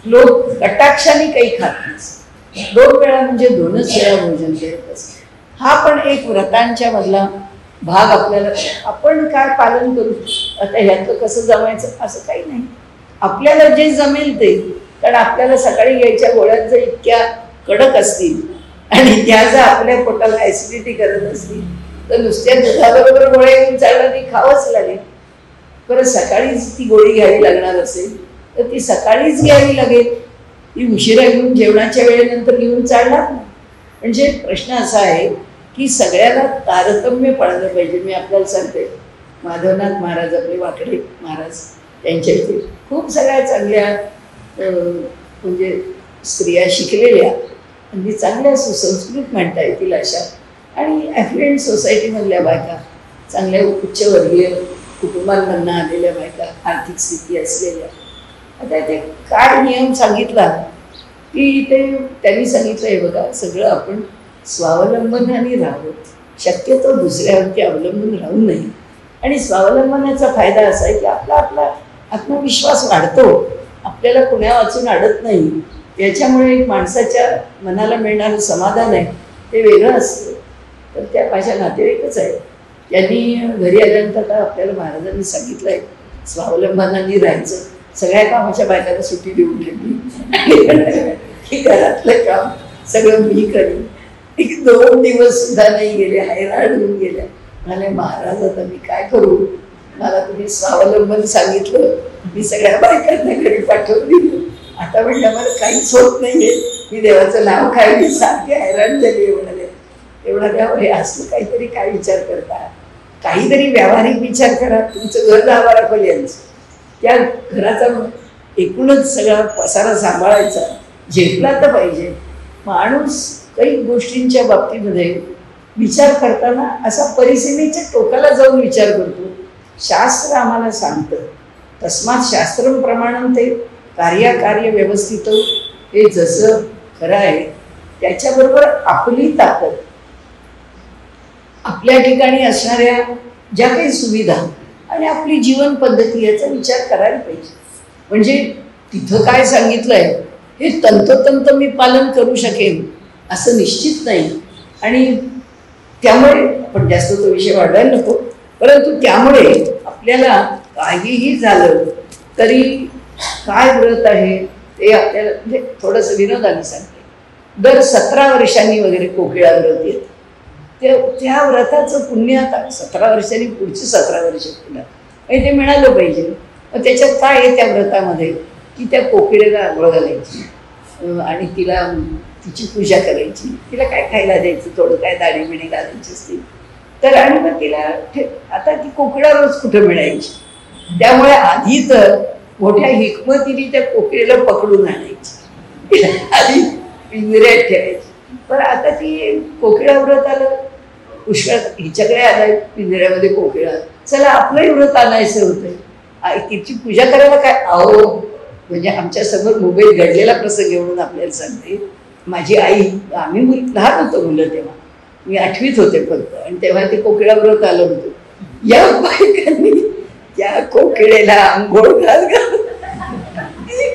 लोक कटाक्षाने काही खात नाही, 2 वेळा म्हणजे 2च वेळा भोजन करत असतात. हा पण एक व्रतांच्या मधला भाग आपल्याला, आपण काय पालन करू, आता ह्यातलं कसं जमायचं असं काही नाही, आपल्याला जे जमेल ते. कारण आपल्याला सकाळी यायच्या गोळ्यात जर इतक्या कडक असतील आणि त्या जर आपल्या पोटाला ऍसिडिटी करत असतील तर नुसत्या दुधाबरोबर गोळ्या घेऊन चालणार ती खावंच लागेल. बरं सकाळीच ती गोळी घ्यावी लागणार असेल तर ती सकाळीच घ्यावी लागेल, ती उशिरा घेऊन जेवणाच्या वेळेनंतर घेऊन चालणार नाही. म्हणजे प्रश्न असा आहे की सगळ्याला तारतम्य पाळलं पाहिजे. मी आपल्याला सांगते, माधवनाथ महाराज आपले वाकडे महाराज त्यांच्या इथे खूप सगळ्या चांगल्या म्हणजे स्त्रिया शिकलेल्या म्हणजे चांगल्या सुसंस्कृत म्हणता येतील अशा आणि ॲफ्लुएंट सोसायटीमधल्या बायका, चांगल्या उच्चवर्गीय कुटुंबांमधनं आलेल्या बायका, आर्थिक स्थिती असलेल्या. आता ते काय नियम सांगितला की ते त्यांनी सांगितलं आहे बघा, सगळं आपण स्वावलंबनाने राहावं, शक्यतो दुसऱ्यावरती अवलंबून राहू नये. आणि स्वावलंबनाचा फायदा असा आहे की आपला आत्मविश्वास वाढतो, आपल्याला कुण्या वाचून अडत नाही. याच्यामुळे एक माणसाच्या मनाला मिळणारं समाधान आहे ते वेगळं असतं. तर त्या माझ्या नातेवाईकच आहे, त्यांनी घरी आल्यानंतर आता आपल्याला महाराजांनी सांगितलं आहे स्वावलंबनाने राहायचं. सगळ्या कामाच्या बायकांना सुट्टी देऊन ठेवली की घरातलं काम सगळं मी करीन. 2 दिवस सुद्धा नाही गेले, हैराण होऊन गेल्या. म्हणाले महाराज आता मी काय करू, मला तुम्ही स्वावलंबन सांगितलं, मी सगळ्या बायकांना घरी पाठवून दिलं, आता म्हटलं मला काहीच होत नाहीये, मी देवाचं नाव खायला सारखे हैराण झाले. म्हणाले हे असलं काहीतरी काय विचार करता, काहीतरी व्यावहारिक विचार करा. तुमचं घर 10-12 खोल्यांचं, त्या घराचा एकूणच सगळा पसारा सांभाळायचा, झेपला तर पाहिजे. माणूस काही गोष्टींच्या बाबतीमध्ये विचार करताना असा परिसीमेच्या टोकाला जाऊन विचार करतो. शास्त्र आम्हाला सांगतं, तस्मात शास्त्रम प्रमाणम ते कार्य व्यवस्थित, हे जसं खरं आहे त्याच्याबरोबर आपली ताकद, आपल्या ठिकाणी असणाऱ्या ज्या काही सुविधा आणि आपली जीवन पद्धती याचा विचार करायला पाहिजे. म्हणजे तिथं काय सांगितलंय हे तंतोतंत मी पालन करू शकेन असं निश्चित नाही. आणि त्यामुळे आपण जास्त तो विषय वाढवायला नको, परंतु त्यामुळे आपल्याला काहीही झालं तरी काय व्रत आहे ते आपल्याला म्हणजे थोडंसं विनोदाने सांगते. दर 17 वर्षांनी वगैरे कोकिळा व्रत येतं. त्या व्रताचं पुण्य आता 17 वर्षांनी पुढची 17 वर्ष पुन्हा आणि ते मिळालं पाहिजे. मग त्याच्यात काय आहे त्या व्रतामध्ये की त्या कोकिळेला आंघोळ घालायची आणि तिची पूजा करायची, तिला काय खायला द्यायचं, थोडं काय दाढी बिणी घालायची असते तर, आणि मग तिला आता ती कोकिळा रोज कुठं मिळायची, त्यामुळे आधी तर मोठ्या हिकमतीने त्या कोकिळेला पकडून आणायची, आधी पिंजऱ्यात ठेवायची. पण आता ती कोकिळा व्रत आलं, पुष्कळ हिच्याकडे आलाय पिंजऱ्यामध्ये कोकिळा, चला आपलंही व्रत आणायचं होतं, तिची पूजा करायला काय. अहो म्हणजे आमच्या समोर मुंबईत घडलेला प्रसंग म्हणून आपल्याला सांगते. माझी आई, आम्ही लहान होतो मुलं तेव्हा, मी 8वीत होते फक्त, आणि तेव्हा ते कोकिळा व्रत आलं होतं. या बायकांनी त्या कोकिळेला आंघोळ घाल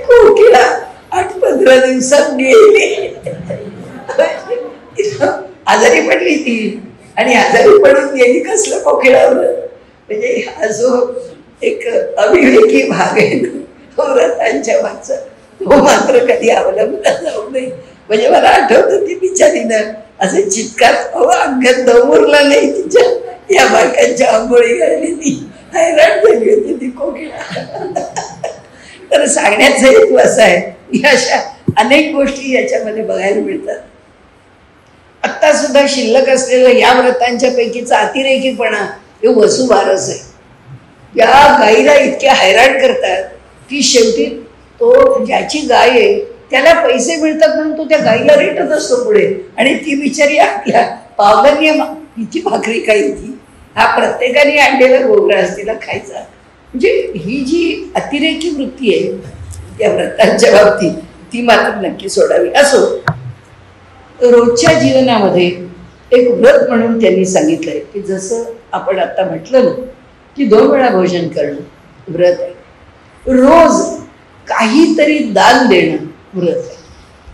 कोकिळा 8-15 दिवसात गेली, आजारी पडली ती आणि आजारी पडून गेली कसलं कोकिळावर. म्हणजे हा जो एक अविवेकी भाग आहे व्रतांच्या मागचा, तो मात्र कधी अवलंबला जाऊ नये. म्हणजे मला आठवतं ती बिचारीनं असे चित्कार, अंगात दम उरला नाही तिच्या, या बायकांच्या आंघोळी घालली, ती हैराण झाली होती ती कोकिळा. तर सांगण्याचा हेतू असा आहे की अशा अनेक गोष्टी याच्यामध्ये बघायला मिळतात. आत्ता सुद्धा शिल्लक असलेलं या व्रतांच्या पैकीचा अतिरेकीपणा हे वसुबारस आहे. या गाईला इतक्या हैराण करतात की शेवटी तो ज्याची गाय आहे त्याला पैसे मिळतात म्हणून तो त्या गाईला रेटत असतो पुढे, आणि ती बिचारी आपल्या पावलांनी किती भाकरी खाईल ती, हा प्रत्येकाने आणलेला गोग्रास तिला खायचा. म्हणजे ही जी अतिरेकी वृत्ती आहे त्या व्रतांच्या बाबतीत ती मात्र नक्की सोडावी. असो, रोजच्या जीवनामध्ये एक व्रत म्हणून त्यांनी सांगितलंय की जसं आपण आता म्हटलं ना की 2 वेळा भोजन करणं व्रत आहे, रोज काहीतरी दान देणं व्रत आहे.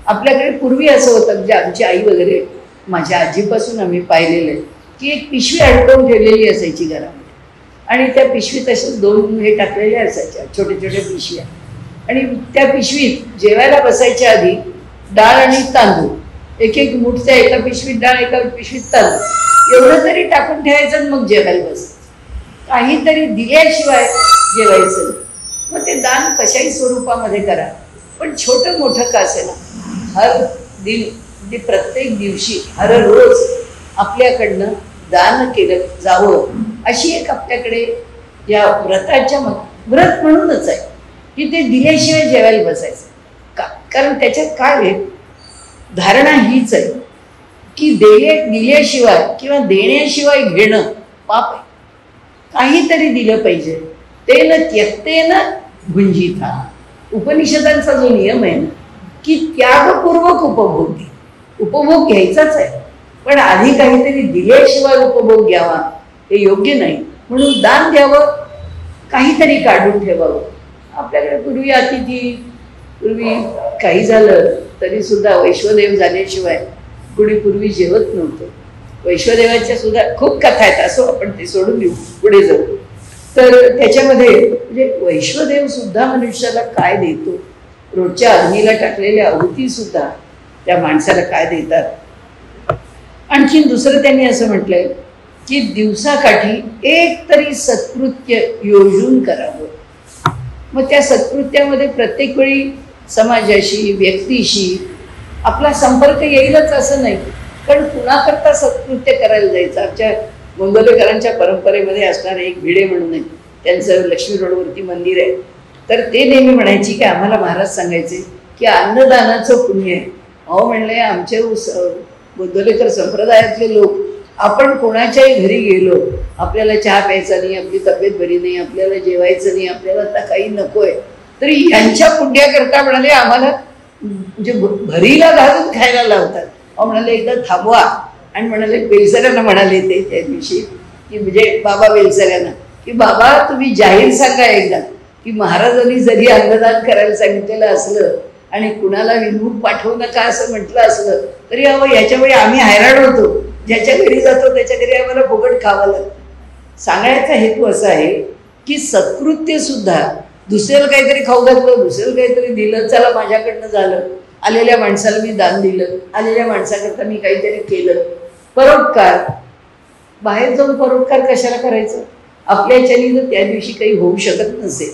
आपल्याकडे पूर्वी असं होतं, म्हणजे आमची आई वगैरे, माझ्या आजीपासून आम्ही पाहिलेलं आहे की एक पिशवी अडकवून ठेवलेली असायची घरामध्ये आणि त्या पिशवीत असेच 2 हे टाकलेले असायच्या छोटे छोटे पिशव्या आणि त्या पिशवीत जेवायला बसायच्या आधी डाळ आणि तांदूळ एक मूठ त्या एका पिशवीत डाळ एका पिशवीत तांदूळ एवढं तरी टाकून ठेवायचं आणि मग जेवायला बसायचं. काहीतरी दिल्याशिवाय जेवायचं. मग ते दान कशाही स्वरूपामध्ये करा पण छोटं मोठं का असेल हर दिन प्रत्येक दिवशी हर रोज आपल्याकडनं दान केलं जावं अशी एक आपल्याकडे या व्रताच्या व्रत म्हणूनच आहे की ते दिल्याशिवाय जेवायला बसायचं का. कारण त्याच्यात काय आहे धारणा हीच आहे की दिल्याशिवाय किंवा देण्याशिवाय घेणं पाप आहे. काहीतरी दिलं पाहिजे. तेन त्यक्तेन भुंजिता उपनिषदांचा जो नियम आहे ना की त्यागपूर्वक उपभोग घ्यायचाच आहे पण आधी काहीतरी दिल्याशिवाय उपभोग घ्यावा हे योग्य नाही. म्हणून दान द्यावं काहीतरी काढून ठेवावं. आपल्याकडे पूर्वी काही झालं तरी सुद्धा वैश्वदेव झाल्याशिवाय कुणी पूर्वी जेवत नव्हतं. वैश्वदेवाच्या सुद्धा खूप कथा आहेत असो आपण ते सोडून देऊ पुढे जाऊ. तर त्याच्यामध्ये म्हणजे वैश्वदेव सुद्धा मनुष्याला काय देतो रोजच्या अग्नीला टाकलेल्या आहुती सुद्धा त्या माणसाला काय देतात. आणखीन दुसरं त्यांनी असं म्हटलंय की दिवसाकाठी एक तरी सत्कृत्य योजून करावं. मग त्या सत्कृत्यामध्ये प्रत्येक वेळी समाजाशी व्यक्तीशी आपला संपर्क येईलच असं नाही पण कुणाकरता सत्कृत्य करायला जायचं. आमच्या गोंदवलेकरांच्या परंपरेमध्ये असणारे एक भिडे म्हणून आहे त्यांचं लक्ष्मी रोडवरती मंदिर आहे. तर ते नेहमी म्हणायची की आम्हाला महाराज सांगायचे की अन्नदानाचं पुण्य आहे. अहो म्हणले आमचे गोंदवलेकर संप्रदायातले लोक आपण कोणाच्याही घरी गेलो आपल्याला चहा प्यायचा नाही आपली तब्येत बरी नाही आपल्याला जेवायचं नाही आपल्याला आता काही नको आहे तरी यांच्या पुण्याकरता म्हणाले आम्हाला म्हणजे भरीला घालून खायला लावतात. अहो म्हणाले एकदा थांबवा आणि म्हणाले वेलसऱ्यांना म्हणाले ते त्या दिवशी की म्हणजे बाबा वेलसऱ्यांना की बाबा तुम्ही जाहीर सांगा एकदा की महाराजांनी जरी अन्नदान करायला सांगितलेलं असलं आणि कुणाला विमुख पाठवू नका असं म्हटलं असलं तरी अहो याच्यामुळे आम्ही हैराण होतो. ज्याच्या घरी जातो त्याच्या घरी आम्हाला फुकट खावं लागतं. सांगायचा हेतू असा आहे की सत्कृत्य सुद्धा दुसऱ्याला काहीतरी खाऊ घातलं दुसऱ्याला काहीतरी दिलं चला माझ्याकडनं झालं आलेल्या माणसाला मी दान दिलं आलेल्या माणसाकरता मी काहीतरी केलं. परोपकार बाहेर जाऊन परोपकार कशाला करायचं. आपल्याच्यानी जर त्या दिवशी काही होऊ शकत नसेल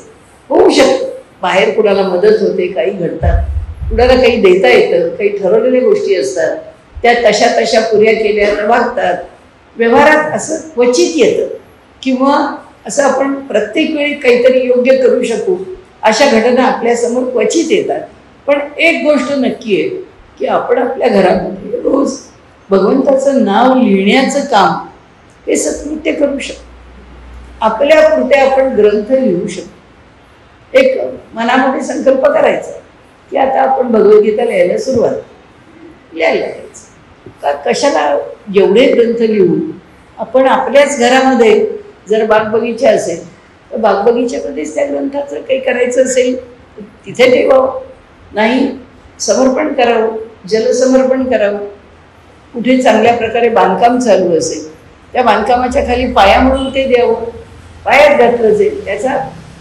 होऊ शकतं बाहेर कुणाला मदत होते काही घडतात कुणाला काही देता येतं काही ठरवलेल्या गोष्टी असतात त्या तशा पुऱ्या केल्या तर वागतात. व्यवहारात असं क्वचित येतं किंवा असं आपण प्रत्येक वेळी काहीतरी योग्य करू शकू अशा घटना आपल्यासमोर क्वचित येतात. पण एक गोष्ट नक्की आहे की आपण आपल्या घरामध्ये रोज भगवंताचं नाव लिहिण्याचं काम हे सत्कृत्य करू शकतो. आपल्यापुरते आपण ग्रंथ लिहू शकतो. एक मनामध्ये संकल्प करायचा की आता आपण भगवद्गीता लिहायला सुरुवात लिहायला लागायचं का कशाला जेवढे ग्रंथ लिहू आपण आपल्याच घरामध्ये जर बागबगीचा असेल तर बागबगीच्यामध्येच त्या ग्रंथाचं काही करायचं असेल तिथे ठेवावं नाही समर्पण करावं जलसमर्पण करावं. कुठे चांगल्या प्रकारे बांधकाम चालू असेल त्या बांधकामाच्या खाली पाया म्हणून ते द्यावं. पायात घातलं जाईल त्याचा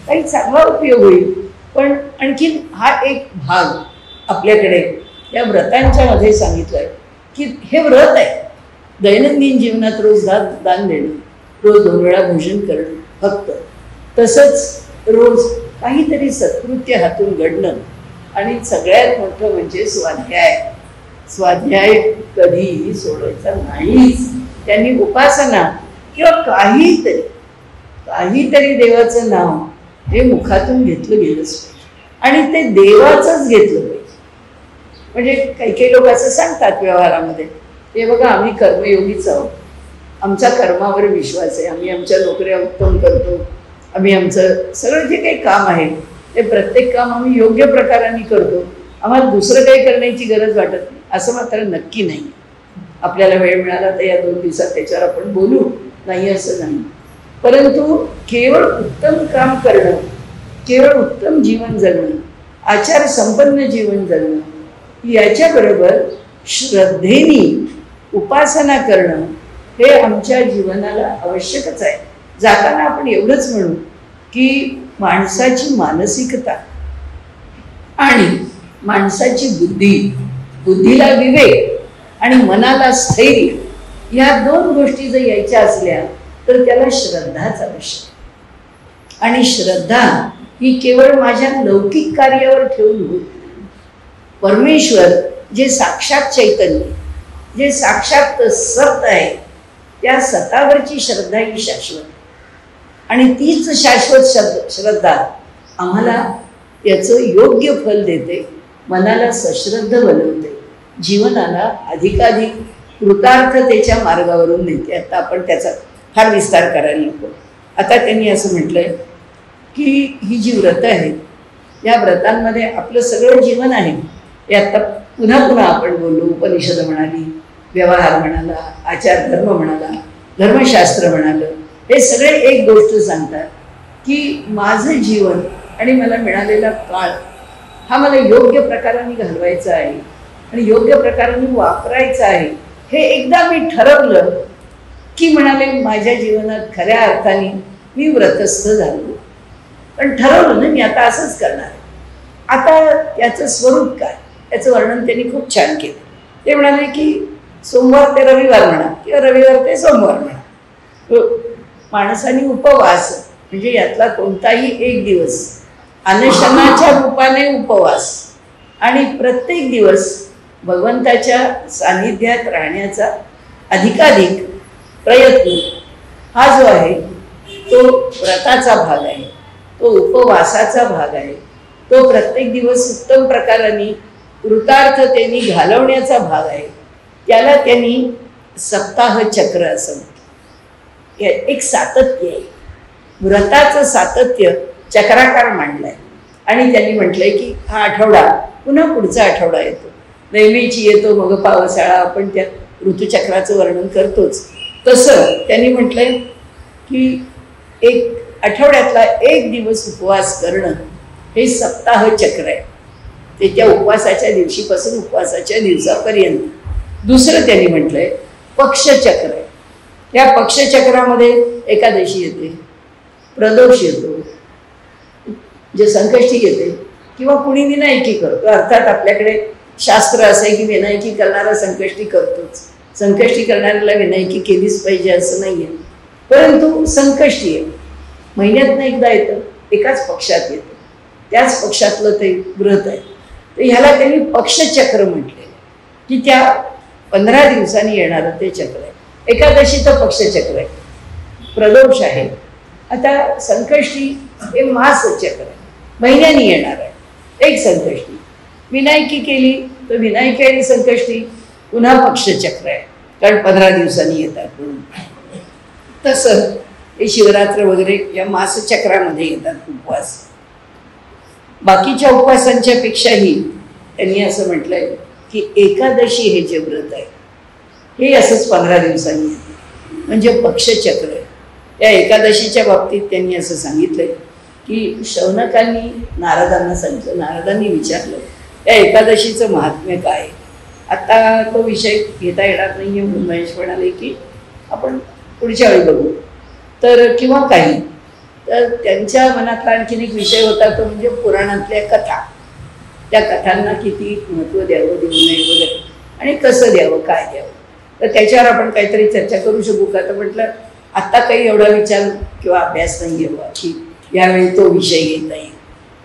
काही चांगला उपयोग होईल. पण आणखीन हा एक भाग आपल्याकडे या व्रतांच्या मध्ये सांगितलं आहे की हे व्रत आहे. दैनंदिन जीवनात रोज दान देणं रोज 2 वेळा भोजन करणं फक्त तसंच रोज काहीतरी सत्कृत्य हातून घडणं आणि सगळ्यात मोठं म्हणजे स्वाध्याय कधीही सोडायचा नाहीच. त्यांनी उपासना किंवा काहीतरी देवाचं नाव हे मुखातून घेतलं गेलंच पाहिजे आणि ते देवाचंच घेतलं पाहिजे. म्हणजे काही लोक असं सांगतात व्यवहारामध्ये ते बघा आम्ही कर्मयोगीच आहोत आमचा कर्मावर विश्वास आहे आम्ही आमच्या नोकऱ्या उत्तम करतो आम्ही आमचं सगळं जे काही काम आहे ते प्रत्येक काम आम्ही योग्य प्रकाराने करतो आम्हाला दुसरं काही करण्याची गरज वाटत नाही. असं मात्र नक्की नाही. आपल्याला वेळ मिळाला तर या 2 दिवसात त्याच्यावर आपण बोलू नाही असं नाही. परंतु केवळ उत्तम काम करणं केवळ उत्तम जीवन जगणं आचार संपन्न जीवन जगणं याच्याबरोबर श्रद्धेने उपासना करणं हे आमच्या जीवनाला आवश्यकच आहे. जाताना आपण एवढंच म्हणू की माणसाची मानसिकता आणि माणसाची बुद्धीला विवेक आणि मनाला स्थैर्य, या दोन गोष्टी जर यायच्या असल्या तर त्याला श्रद्धाच आवश्यक. आणि श्रद्धा ही केवळ माझ्या लौकिक कार्यावर ठेवून होत नाही. परमेश्वर जे साक्षात चैतन्य, जे साक्षात सत आहे, त्या सतावरची श्रद्धा ही शाश्वत. आणि तीच शाश्वत श्रद्धा आम्हाला त्याचं योग्य फल देते, मनाला सश्रद्ध बनवते, जीवनाला अधिकाधिक कृतार्थतेच्या मार्गावरून नेते. आता आपण त्याचा फार विस्तार करायला नको. आता त्यांनी असं म्हटलंय की ही जी व्रतं आहेत, या व्रतांमध्ये आपलं सगळं जीवन आहे. हे आता पुन्हा पुन्हा आपण बोललो. उपनिषद म्हणाली, व्यवहार म्हणाला, आचार धर्म म्हणाला, धर्मशास्त्र म्हणालं, हे सगळे एक गोष्ट सांगतात की माझं जीवन आणि मला मिळालेला काळ हा मला योग्य प्रकाराने घालवायचा आहे आणि योग्य प्रकाराने वापरायचा आहे. हे एकदा मी ठरवलं की म्हणाले माझ्या जीवनात खऱ्या अर्थाने मी व्रतस्थ झालो. पण ठरवलं ना मी आता असंच करणार. आता त्याचं स्वरूप काय, याचं वर्णन त्यांनी खूप छान केलं. ते म्हणाले की सोमवार ते रविवार म्हणा किंवा रविवार ते सोमवार म्हणा, माणसाने उपवास म्हणजे यातला कोणताही एक दिवस अनशनाच्या रूपाने उपवास आणि प्रत्येक दिवस भगवंताच्या सानिध्यात राहण्याचा अधिकाधिक प्रयत्न हा जो आहे तो व्रताचा भाग आहे, तो उपवासाचा भाग आहे, तो प्रत्येक दिवस उत्तम प्रकाराने कृतार्थतेने घालवण्याचा भाग आहे. त्याला त्यांनी सप्ताह चक्र असं म्हटलं. एक सातत्य आहे, व्रताचं सातत्य चक्राकार मांडलंय. आणि त्यांनी म्हटलंय की हा आठवडा पुन्हा पुढचा आठवडा येतो, नेहमीची येतो, मग पावसाळा, आपण त्या ऋतुचक्राचं वर्णन करतोच. तसं त्यांनी म्हटलंय की एक आठवड्यातला एक दिवस उपवास करणं हे सप्ताह चक्र आहे. ते त्या उपवासाच्या दिवशीपासून उपवासाच्या दिवसापर्यंत. दुसरं त्यांनी म्हटलंय पक्षचक्र आहे. त्या पक्षचक्रामध्ये एकादशी येते, प्रदोष येतो, जे संकष्टी येते, किंवा कुणी विनायकी करतो. अर्थात आपल्याकडे शास्त्र असं आहे की विनायकी करणारा संकष्टी करतोच, संकष्टी करणाऱ्याला विनायकी केलीच पाहिजे असं नाही आहे. परंतु संकष्टी आहे, महिन्यातनं एकदा येतं, एकाच पक्षात येतं, त्याच पक्षातलं ते व्रत आहे. तर ह्याला त्यांनी पक्षचक्र म्हटले की त्या 15 दिवसांनी येणारं ते चक्र आहे. एकादशीचं पक्षचक्र आहे, प्रदोष आहे. आता संकष्टी हे मासचक्र आहे, महिन्यानी येणार आहे. एक संकष्टी विनायकी केली तर विनायकी आणि संकष्टी पुन्हा पक्षचक्र आहे, कारण 15 दिवसांनी येतात म्हणून. तसं हे शिवरात्र वगैरे या मासचक्रामध्ये येतात उपवास. बाकीच्या उपवासांच्या पेक्षाही त्यांनी असं म्हटलंय की एकादशी हे जे व्रत आहे हे असंच 15 दिवसांनी येतं, म्हणजे पक्षचक्र आहे. या एकादशीच्या बाबतीत त्यांनी असं सांगितलंय की शौनकांनी नारदांना सांगितलं, नारदांनी विचारलं या एकादशीचं महात्म्य काय आहे. आता तो विषय घेता येणार नाही आहे म्हणून महेश म्हणाले की आपण पुढच्या वेळी बघू तर, किंवा काही. तर त्यांच्या मनातला आणखीन एक विषय होता तो म्हणजे पुराणातल्या कथा. त्या कथांना किती महत्त्व द्यावं, देऊ नये वगैरे, आणि कसं द्यावं, काय द्यावं. तर त्याच्यावर आपण काहीतरी चर्चा करू शकू का. तर म्हटलं आत्ता काही एवढा विचार किंवा अभ्यास नाही घ्यावा की यावेळी तो विषय घेता येईल,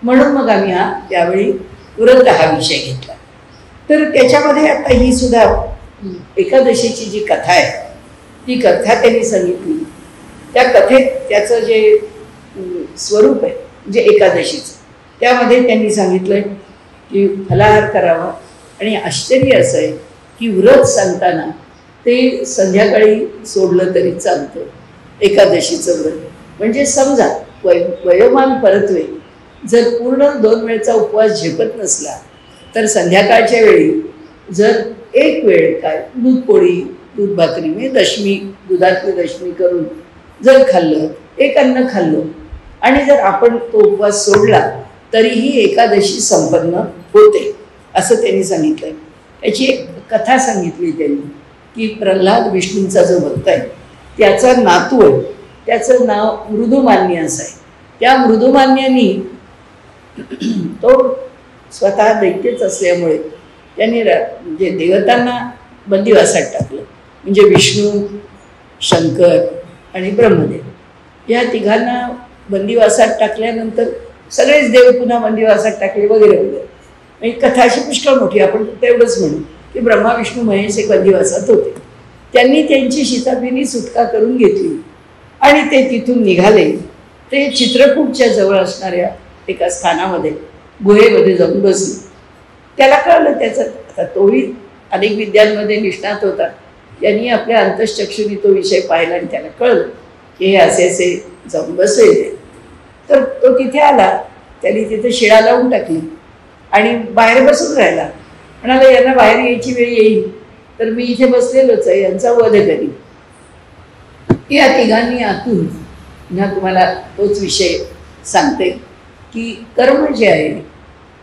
म्हणून मग आम्ही त्यावेळी व्रत हा विषय घेतला. तर त्याच्यामध्ये आता ही सुद्धा एकादशीची जी कथा आहे ती कथा त्यांनी सांगितली. त्या कथेत त्याचं जे स्वरूप आहे म्हणजे एकादशीचं, त्यामध्ये त्यांनी सांगितलं की फलाहार करावा. आणि आश्चर्य असं आहे की व्रत सांगताना ते संध्याकाळी सोडलं तरी चालतं, एकादशीचं व्रत. म्हणजे समजा वयोमान परत्वे जर पूर्ण 2 वेळचा उपवास झेपत नसला तर संध्याकाळच्या वेळी जर एक वेळ काय दूध पोळी, दूध भाकरी म्हणजे दशमी, दुधातली दशमी करून जर खाल्लं, एक अन्न खाल्लं आणि जर आपण तो उपवास सोडला तरीही एकादशी संपन्न होते असं त्यांनी सांगितलं. त्याची एक कथा सांगितली त्यांनी की प्रल्हाद विष्णूंचा जो भक्त आहे त्याचा नातू आहे, त्याचं नाव मृदुमान्य असं आहे. त्या मृदुमान्यानी तो स्वतः दैत्यच असल्यामुळे त्यांनी म्हणजे देवतांना बंदिवासात टाकलं. म्हणजे विष्णू, शंकर आणि ब्रह्मदेव या तिघांना बंदिवासात टाकल्यानंतर सगळेच देव पुन्हा बंदिवासात टाकले वगैरे वगैरे. म्हणजे कथा अशी पुष्कळ मोठी, आपण फक्त एवढंच म्हणू की ब्रह्मा विष्णू महेश एक बंदिवासात होते. त्यांनी त्यांची शिताफीनी सुटका करून घेतली आणि ते तिथून निघाले. ते चित्रकूटच्या जवळ असणाऱ्या एका स्थानामध्ये गुहेमध्ये जाऊन बसले. त्याला कळलं त्याचं, आता तोही अनेक विद्यांमध्ये निष्णात होता, त्यांनी आपल्या अंतश्चक्षुनी तो विषय पाहिला आणि त्याला कळलं की हे असे असे जाऊन बसले. तर तो तिथे आला, त्यांनी तिथे शिळा लावून टाकली आणि बाहेर बसून राहिला. म्हणाला यांना बाहेर यायची वेळ येईल तर मी इथे बसलेलोच आहे, यांचा वध करीन. या तिघांनी आतून पुन्हा तुम्हाला तोच विषय सांगते की कर्म जे आहे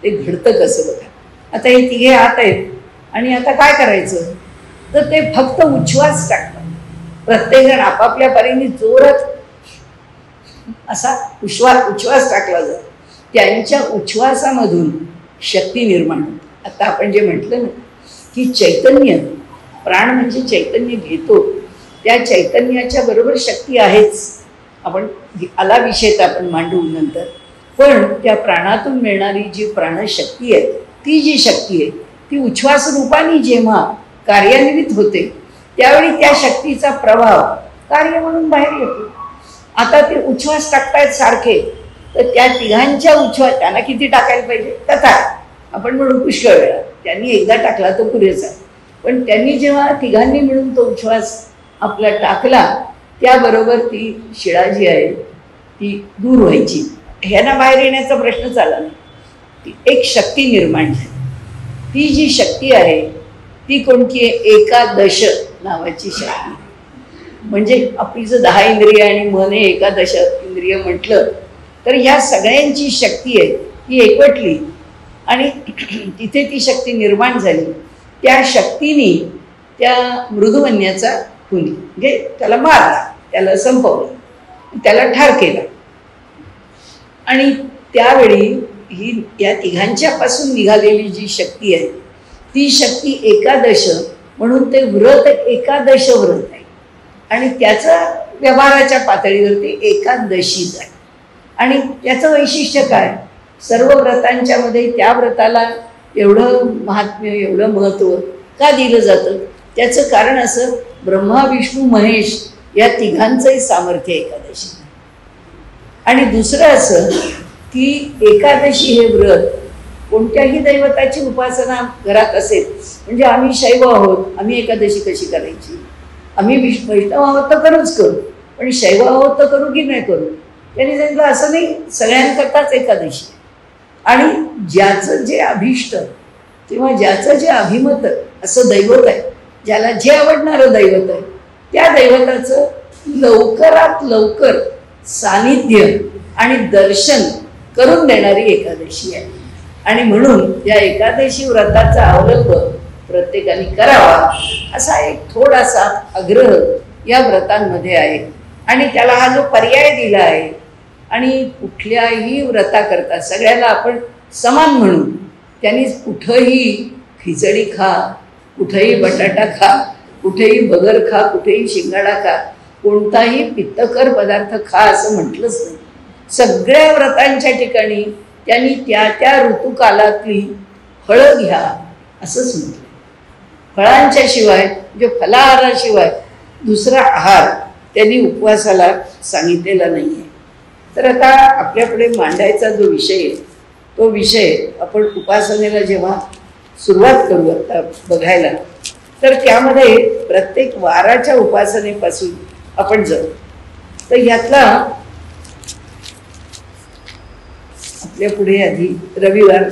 ते घडतं कसं बघा. आता हे तिघे आत आहेत आणि आता काय करायचं, तर ते फक्त उच्छ्वास टाकतात. प्रत्येकजण आपापल्या परीने जोरात असा उच्छ्वास टाकला जातो. त्यांच्या उच्छ्वासामधून शक्ती निर्माण होते. आता आपण जे म्हटलं ना की चैतन्य, प्राण म्हणजे चैतन्य घेतो, त्या चैतन्याच्या बरोबर शक्ती आहेच. आपण आला विषय तर आपण मांडू नंतर. पण त्या प्राणातून मिळणारी जी प्राणशक्ती आहे, ती जी शक्ती आहे ती उच्छ्वास रूपाने जेव्हा कार्यान्वित होते त्यावेळी त्या शक्तीचा प्रभाव कार्य म्हणून बाहेर येतो. आता ते उच्छ्वास टाकतायत सारखे, तर त्या तिघांच्या उच्छ्वास त्यांना किती टाकायला पाहिजे, कथा आपण म्हणू पुष्कळ वेळा. त्यांनी एकदा टाकला तो पुरेसा, पण त्यांनी जेव्हा तिघांनी मिळून तो उच्छ्वास आपला टाकला त्याबरोबर ती शिळा जी आहे ती दूर व्हायची. ह्यांना बाहेर येण्याचा प्रश्न चालला नाही. ती एक शक्ती निर्माण झाली. ती जी शक्ती आहे ती कोणती आहे, एकादश नावाची शक्ती. म्हणजे आपली जर 10 इंद्रिय आणि मन हे एकादश इंद्रिय म्हटलं तर ह्या सगळ्यांची शक्ती आहे ती एकवटली आणि तिथे ती शक्ती निर्माण झाली. त्या शक्तीने त्या मृदुमन्याचा खुनी म्हणजे त्याला मारला, त्याला संपवलं, त्याला ठार केला. आणि त्यावेळी ही या तिघांच्यापासून निघालेली जी शक्ती आहे ती शक्ती एकादश, म्हणून ते व्रत एकादश व्रत आहे आणि त्याचं व्यवहाराच्या पातळीवरती एकादशीच आहे. आणि त्याचं वैशिष्ट्य काय, सर्व व्रतांच्या मध्ये त्या व्रताला एवढं महात्म्य, एवढं महत्त्व का दिलं जातं, त्याचं कारण असं ब्रह्मा विष्णू महेश या तिघांचंही सामर्थ्य एकादशी. आणि दुसरं असं की एकादशी हे व्रत कोणत्याही दैवताची उपासना घरात असेल, म्हणजे आम्ही शैव आहोत, आम्ही एकादशी कशी करायची, आम्ही वैष्णव आहोत तर करूच करू, पण शैव आहोत तर करू की नाही करू. त्यांनी सांगितलं असं नाही, सगळ्यांकरताच एकादशी. आणि ज्याचं जे अभिष्ट किंवा ज्याचं जे अभिमत असं दैवत आहे, ज्याला जे आवडणारं दैवत आहे, त्या दैवताचं लवकरात लवकर सानिध्य आणि दर्शन करून देणारी एकादशी आहे. आणि म्हणून या एकादशी व्रताचा अवलंब प्रत्येकाने करावा असा एक थोडासा आग्रह या व्रतांमध्ये आहे. आणि त्याला हा जो पर्याय दिला आहे आणि कुठल्याही व्रताकरता सगळ्याला आपण समान म्हणून, त्यांनी कुठंही खिचडी खा, कुठेही बटाटा खा, कुठेही बगर खा, कुठेही शिंगाडा खा, कोणताही पित्तकर पदार्थ खा असं म्हटलंच नाही. सगळ्या व्रतांच्या ठिकाणी त्यांनी त्या त्या ऋतुकालातली फळं घ्या असंच म्हटलं. फळांच्या शिवाय म्हणजे फलाहाराशिवाय दुसरा आहार त्यांनी उपवासाला सांगितलेला नाही आहे. तर आता आपल्यापुढे मांडायचा जो विषय आहे तो विषय आपण उपासनेला जेव्हा सुरुवात करू आता बघायला, तर त्यामध्ये प्रत्येक वाराच्या उपासनेपासून आपण जाऊ. तर यातला आपल्या पुढे आधी रविवार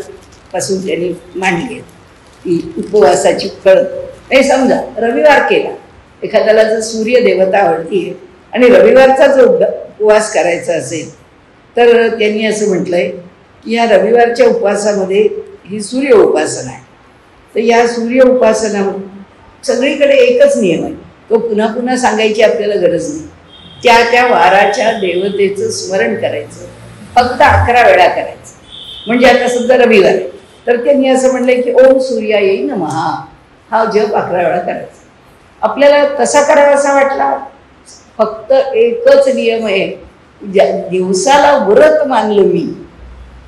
पासून त्यांनी मांडली की उपवासाची फळ. नाही समजा रविवार केला, एखाद्याला जर सूर्य देवता आवडती आहे आणि रविवारचा जो उपवास करायचा असेल तर त्यांनी असं म्हटलंय की या रविवारच्या उपवासामध्ये ही सूर्य उपासना आहे. तर या सूर्य उपासना सगळीकडे एकच नियम आहे, तो पुन्हा पुन्हा सांगायची आपल्याला गरज नाही. त्या त्या वाराच्या देवतेचं स्मरण करायचं, फक्त 11 वेळा करायचं. म्हणजे आता सुद्धा रविवार आहे तर त्यांनी असं म्हणलंय की ओम सूर्याय नमः हा जप 11 वेळा करायचा. आपल्याला तसा करावासा वाटला, फक्त एकच नियम आहे, दिवसाला व्रत मानलं मी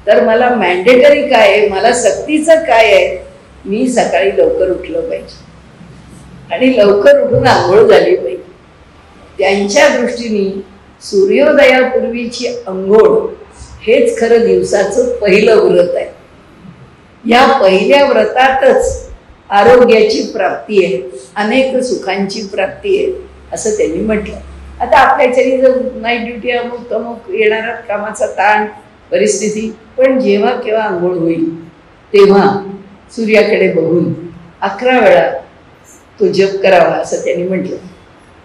तर मला मॅन्डेटरी काय आहे, मला सक्तीचं काय आहे, मी सकाळी लवकर उठलं पाहिजे आणि लवकर उठून आंघोळ झाली पाहिजे. त्यांच्या दृष्टीने सूर्योदयापूर्वीची अंघोळ हेच खरं दिवसाचं पहिलं व्रत आहे. या पहिल्या व्रतातच आरोग्याची प्राप्ती आहे, अनेक सुखांची प्राप्ती आहे असं त्यांनी म्हटलं. आता आपल्याच्यानी जर नाईट ड्युटी अमुक तमुक येणारा कामाचा ताण परिस्थिती, पण जेव्हा केव्हा आंघोळ होईल तेव्हा सूर्याकडे बघून 11 वेळा तो जप करावा असं त्यांनी म्हटलं.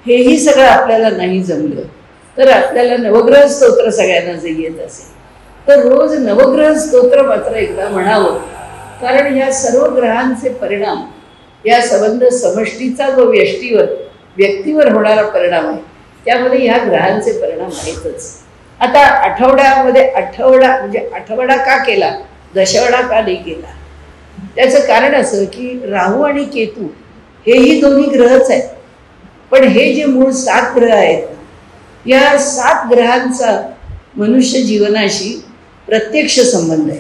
हेही सगळं आपल्याला नाही जमलं तर आपल्याला नवग्रह स्तोत्र सगळ्यांना जर येत असेल तर रोज नवग्रह स्तोत्र मात्र एकदा म्हणावं, कारण ह्या सर्व ग्रहांचे परिणाम, या संबंध समष्टीचा जो व्यक्तीवर होणारा परिणाम आहे त्यामध्ये ह्या ग्रहांचे परिणाम आहेतच. आता आठवड्यामध्ये आठवडा का केला, दशवडा का नाही केला, त्याचं कारण असं की राहू आणि केतू हेही दोन्ही ग्रहच आहेत, पण हे जे मूळ 7 ग्रह आहेत या 7 ग्रहांचा मनुष्य जीवनाशी प्रत्यक्ष संबंध आहे.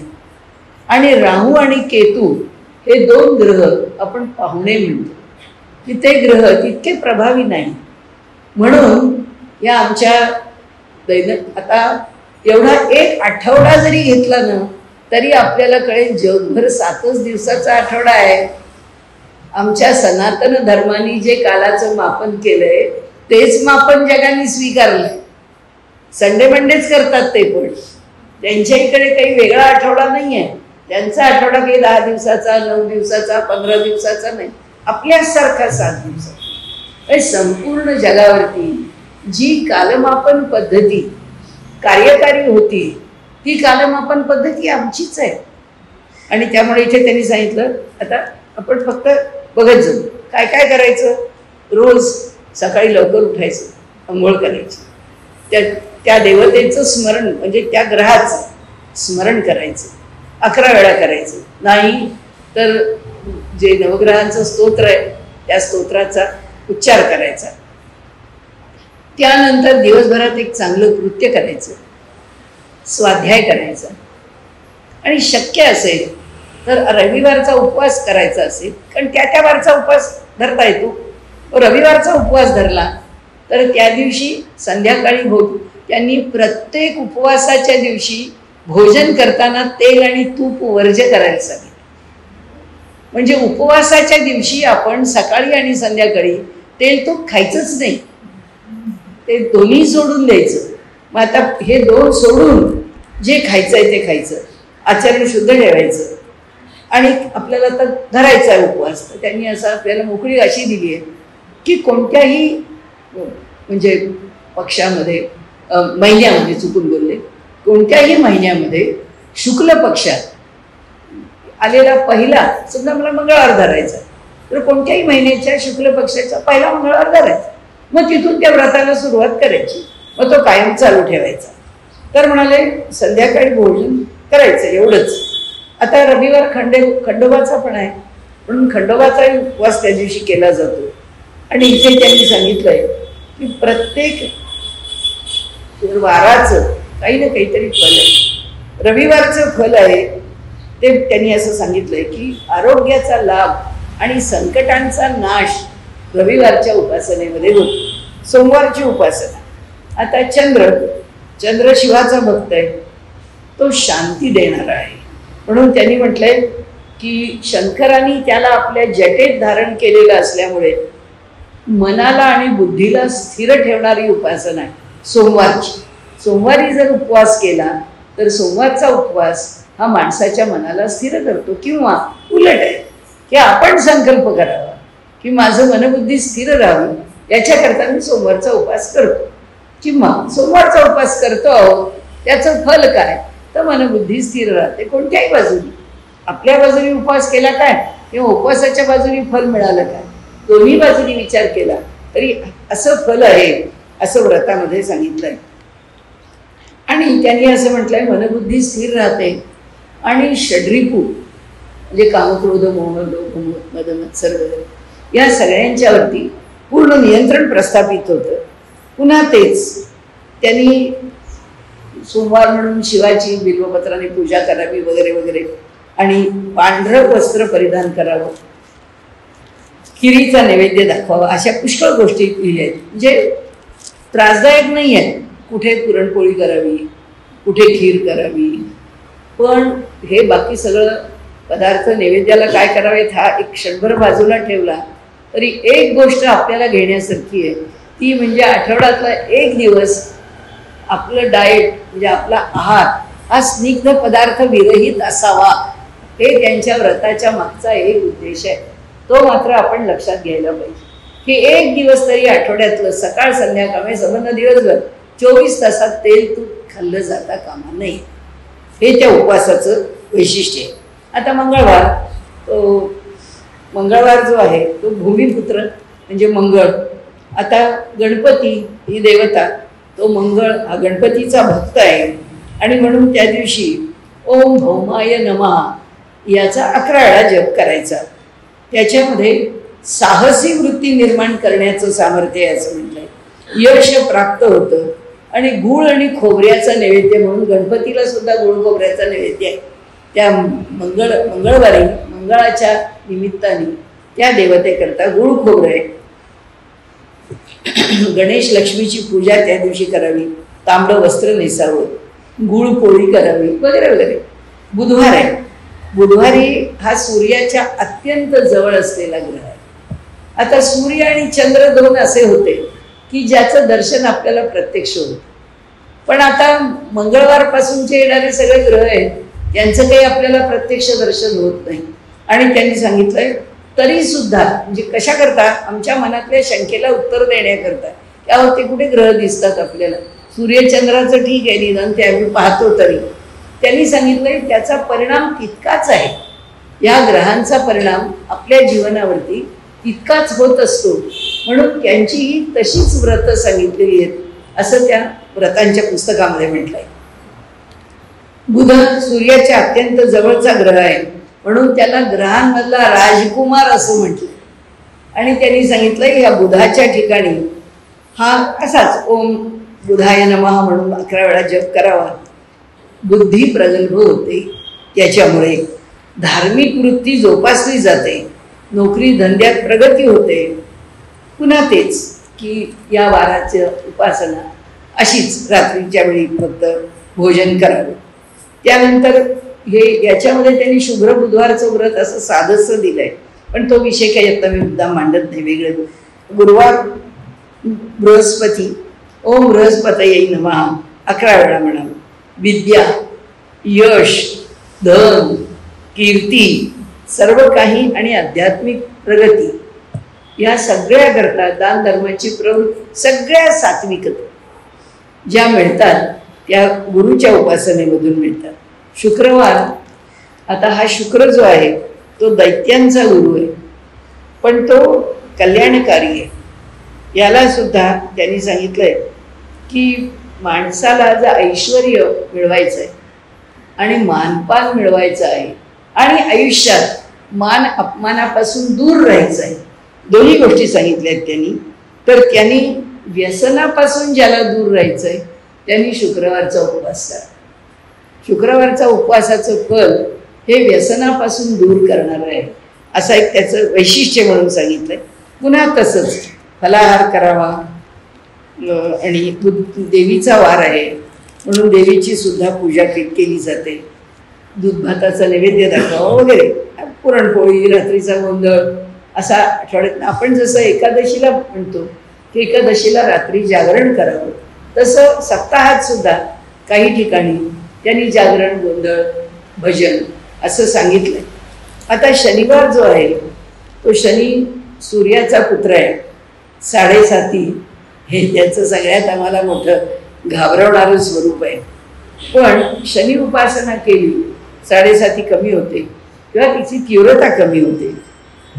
आणि राहू आणि केतू हे 2 ग्रह आपण पाहुणे म्हणतो की ते ग्रह तितके प्रभावी नाही. म्हणून या आमच्या आता एवढा एक आठवडा जरी घेतला ना तरी आपल्याला कळेल जगभर 7च दिवसाचा आठवडा आहे. आमच्या सनातन धर्माने जे कालाचं मापन केलंय तेच मापन जगाने स्वीकारलंय. संडे मंडेच करतात ते, पण त्यांच्या इकडे काही वेगळा आठवडा नाही आहे. त्यांचा आठवडा काही 10 दिवसाचा, 9 दिवसाचा, 15 दिवसाचा नाही, आपल्यासारखा 7 दिवसाचा. संपूर्ण जगावरती जी कालमापन पद्धती कार्यकारी होती ती कालमापन पद्धती आमचीच आहे. आणि त्यामुळे इथे त्यांनी सांगितलं आता आपण फक्त बघत जाऊ काय काय करायचं. रोज सकाळी लवकर उठायचं, अंघोळ करायची, त्या देवतेचं स्मरण म्हणजे त्या ग्रहाचं स्मरण करायचं, 11 वेळा करायचं. नाही तर जे नवग्रहांचं स्तोत्र आहे त्या स्तोत्राचा उच्चार करायचा. त्यानंतर दिवसभरात एक चांगलं कृत्य करायचं, स्वाध्याय करायचा. आणि शक्य असेल तर रविवारचा उपवास करायचा असेल, कारण त्या वारचा उपवास धरता येतो. रविवारचा उपवास धरला तर त्या दिवशी संध्याकाळी त्यांनी प्रत्येक उपवासाच्या दिवशी भोजन करताना तेल आणि तूप वर्ज्य करायला सांगितलं. म्हणजे उपवासाच्या दिवशी आपण सकाळी आणि संध्याकाळी तेल तूप खायचंच नाही, ते दोन्ही सोडून द्यायचं. मग आता हे 2 सोडून जे खायचं आहे ते खायचं, आचरण शुद्ध ठेवायचं आणि आपल्याला तर धरायचा आहे उपवास. तर त्यांनी असं आपल्याला मोकळी अशी दिली आहे की कोणत्याही म्हणजे पक्षामध्ये महिन्यामध्ये चुकून बोलले, कोणत्याही महिन्यामध्ये शुक्ल पक्षात आलेला पहिला, समजा मला मंगळवार धरायचा तर कोणत्याही महिन्याच्या शुक्ल पक्षाचा पहिला मंगळवार धरायचा. मग तिथून त्या व्रताला सुरुवात करायची, मग तो कायम चालू ठेवायचा. तर म्हणाले संध्याकाळी भोजन करायचं एवढंच. आता रविवार खंडोबाचा पण आहे, म्हणून खंडोबाचाही उपवास त्या दिवशी केला जातो. आणि इथे त्यांनी सांगितलंय की प्रत्येक वाराचं काही ना काहीतरी फल आहे. रविवारचं फल आहे ते त्यांनी असं सांगितलंय की आरोग्याचा लाभ आणि संकटांचा नाश रविवारच्या उपासनेमध्ये होतो. सोमवारची उपासना, आता चंद्र शिवाचा भक्त आहे, तो शांती देणारा आहे. म्हणून त्यांनी म्हटलंय की शंकरांनी त्याला आपल्या जटेत धारण केलेलं असल्यामुळे मनाला आणि बुद्धीला स्थिर ठेवणारी उपासना आहे सोमवारची. सोमवारी जर उपवास केला तर सोमवारचा उपवास हा माणसाच्या मनाला स्थिर करतो. किंवा उलट आहे की आपण संकल्प करावा की माझं मनबुद्धी स्थिर राहावी, याच्याकरता मी सोमवारचा उपवास करतो. किंवा सोमवारचा उपवास करतो आहोत त्याचं फल काय, तर मनबुद्धी स्थिर राहते. कोणत्याही बाजूने आपल्या बाजूने उपवास केला काय किंवा उपवासाच्या बाजूने फल मिळालं काय, दोन्ही बाजूनी विचार केला तरी असं फल आहे असं व्रतामध्ये सांगितलंय. आणि त्यांनी असं म्हटलंय मनबुद्धी स्थिर राहते आणि षड्रिपू म्हणजे कामक्रोध मोह लोभ मद मत्सर वगैरे या सगळ्यांच्यावरती पूर्ण नियंत्रण प्रस्थापित होतं. पुन्हा तेच त्यांनी सोमवार म्हणून शिवाची बिल्वपत्राने पूजा करावी वगैरे वगैरे आणि पांढरं वस्त्र परिधान करावं, खिरीचा नैवेद्य दाखवावा, अशा पुष्कळ गोष्टी लिहिल्या आहेत. म्हणजे त्रासदायक नाही आहे कुठे पुरणपोळी करावी कुठे खीर करावी, पण हे बाकी सगळं पदार्थ नैवेद्याला काय करावेत हा एक क्षणभर बाजूला ठेवला तरी एक गोष्ट आपल्याला घेण्यासारखी आहे, ती म्हणजे आठवड्यातला एक दिवस आपलं डाएट म्हणजे आपला आहार हा स्निग्ध पदार्थ विरहित असावा. हे त्यांच्या व्रताच्या मागचा एक उद्देश आहे. तो मात्र आपण लक्षात घ्यायला पाहिजे की एक दिवस तरी आठवड्यातलं सकाळ संध्याकाळ संबंध दिवसभर 24 तासात तेल तूप खाल्लं जाता कामा नये. हे त्या उपवासाचं वैशिष्ट्य आहे. आता मंगळवार जो आहे तो भूमिपुत्र म्हणजे मंगळ. आता गणपती ही देवता तो मंगळ हा गणपतीचा भक्त आहे आणि म्हणून त्या दिवशी ओम भौमाय नमः याचा 11 वेळा जप करायचा. त्याच्यामध्ये साहसी वृत्ती निर्माण करण्याचं सामर्थ्य आहे असं म्हटलंय. यश प्राप्त होतं. आणि गूळ आणि खोबऱ्याचा नैवेद्य म्हणून गणपतीला सुद्धा गूळ खोबऱ्याचा नैवेद्य आहे. त्या मंगळवारी मंगळाच्या निमित्ताने त्या देवतेकरता गूळ खोबरं आहे. गणेश लक्ष्मीची पूजा त्या दिवशी करावी, तांबडं वस्त्र नेसावं, गूळ पोळी करावी वगैरे वगैरे. बुधवार आहे. बुधवारी हा सूर्याच्या अत्यंत जवळ असलेला ग्रह आहे. आता सूर्य आणि चंद्र दोन असे होते की ज्याचं दर्शन आपल्याला प्रत्यक्ष होतं. पण आता मंगळवारपासूनचे येणारे सगळे ग्रह आहेत यांचं काही आपल्याला प्रत्यक्ष दर्शन होत नाही. आणि त्यांनी सांगितलंय तरी सुद्धा म्हणजे कशा करता आमच्या मनातल्या शंकेला उत्तर देण्याकरता त्यावरती कुठे ग्रह दिसतात आपल्याला. सूर्यचंद्राचं ठीक आहे निदान ते आम्ही पाहतो तरी त्यांनी सांगितलंय त्याचा परिणाम तितकाच आहे. या ग्रहांचा परिणाम आपल्या जीवनावरती तितकाच होत असतो. म्हणून त्यांचीही तशीच व्रतं सांगितलेली आहेत असं त्या व्रतांच्या पुस्तकामध्ये म्हटलंय. बुध सूर्याच्या अत्यंत जवळचा ग्रह आहे म्हणून त्याला ग्रहांमधला राजकुमार असं म्हटलं. आणि त्यांनी सांगितलंय या बुधाच्या ठिकाणी हा असाच ओम बुधाय नमः म्हणून 11 वेळा जप करावा. बुद्धी प्रगल्भ होते, त्याच्यामुळे धार्मिक वृत्ती जोपासली जाते, नोकरी धंद्यात प्रगती होते. पुन्हा तेच की या वाराचं उपासना अशीच रात्रीच्या वेळी फक्त भोजन करावं. त्यानंतर हे याच्यामध्ये त्यांनी शुभ्र बुधवारचं व्रत असं साधंसं दिलंय, पण तो विषय काही आता मी मुद्दा मांडत नाही. वेगळं गुरुवार बृहस्पती ओम बृहस्पतये नमः 11 वेळा म्हणावं. विद्या यश धन कीर्ती सर्व काही आणि आध्यात्मिक प्रगती या सगळ्या करता दान धर्माची प्रवृत्ती सगळ्या सात्विकता ज्या मिळतात त्या गुरुच्या उपासनेमधून मिळतात. शुक्रवार आता हा शुक्र जो आहे तो दैत्यांचा गुरु आहे पण तो कल्याणकारी आहे. याला सुद्धा त्यांनी सांगितलंय की माणसाला जर ऐश्वर मिळवायचं आहे आणि मानपान मिळवायचं आहे आणि आयुष्यात मान अपमानापासून दूर राहायचं आहे, दोन्ही गोष्टी सांगितल्या आहेत त्यांनी. तर त्यांनी व्यसनापासून ज्याला दूर राहायचं आहे त्यांनी शुक्रवारचा उपवास करा. शुक्रवारचा उपवासाचं फल हे व्यसनापासून दूर करणार आहे असं एक त्याचं वैशिष्ट्य म्हणून सांगितलंय. पुन्हा तसंच फलाहार करावा आणि देवीचा वार आहे म्हणून देवीची सुद्धा पूजा केली जाते. दूध भाताचा नैवेद्य दाखवा वगैरे, पुरणपोळी रात्रीचा गोंधळ असा आठवड्यात आपण जसं एकादशीला म्हणतो की एकादशीला रात्री जागरण करावं तसं सप्ताहात सुद्धा काही ठिकाणी त्यांनी जागरण गोंधळ भजन असं सांगितलंय. आता शनिवार जो आहे तो शनी सूर्याचा पुत्र आहे. 7.5 हे त्याचं सगळ्यात आम्हाला मोठं घाबरवणारं स्वरूप आहे. पण शनी उपासना केली 7.5 कमी होते किंवा तिची तीव्रता कमी होते.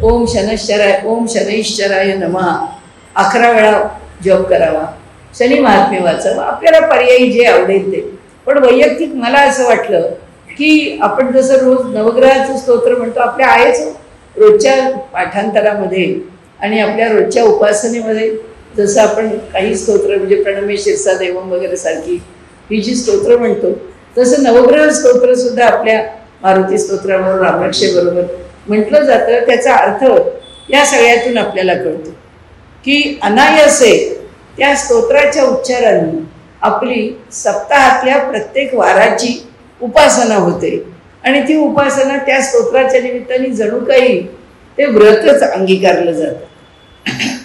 ओम शनैश्चराय नमः 11 वेळा जप करावा, शनी महात्म्य वाचावं, आपल्याला पर्यायी जे आवडेल ते. पण वैयक्तिक मला असं वाटलं की आपण जसं रोज नवग्रहाचं स्तोत्र म्हणतो, आपल्या आहेच रोजच्या पाठांतरामध्ये आणि आपल्या रोजच्या उपासनेमध्ये, जसं आपण काही स्तोत्र म्हणजे प्रणमे शिरसा देवम वगैरे सारखी ही जी स्तोत्र म्हणतो, तसं नवग्रह स्तोत्र सुद्धा आपल्या मारुती स्तोत्राबरोबर रामरक्षेबरोबर म्हटलं जातं. त्याचा अर्थ या सगळ्यातून आपल्याला कळतो की अनायासे त्या स्तोत्राच्या उच्चाराने आपली सप्ताहातल्या प्रत्येक वाराची उपासना होते आणि ती उपासना त्या स्तोत्राच्या निमित्ताने जणू काही ते व्रतच अंगीकारलं जातं.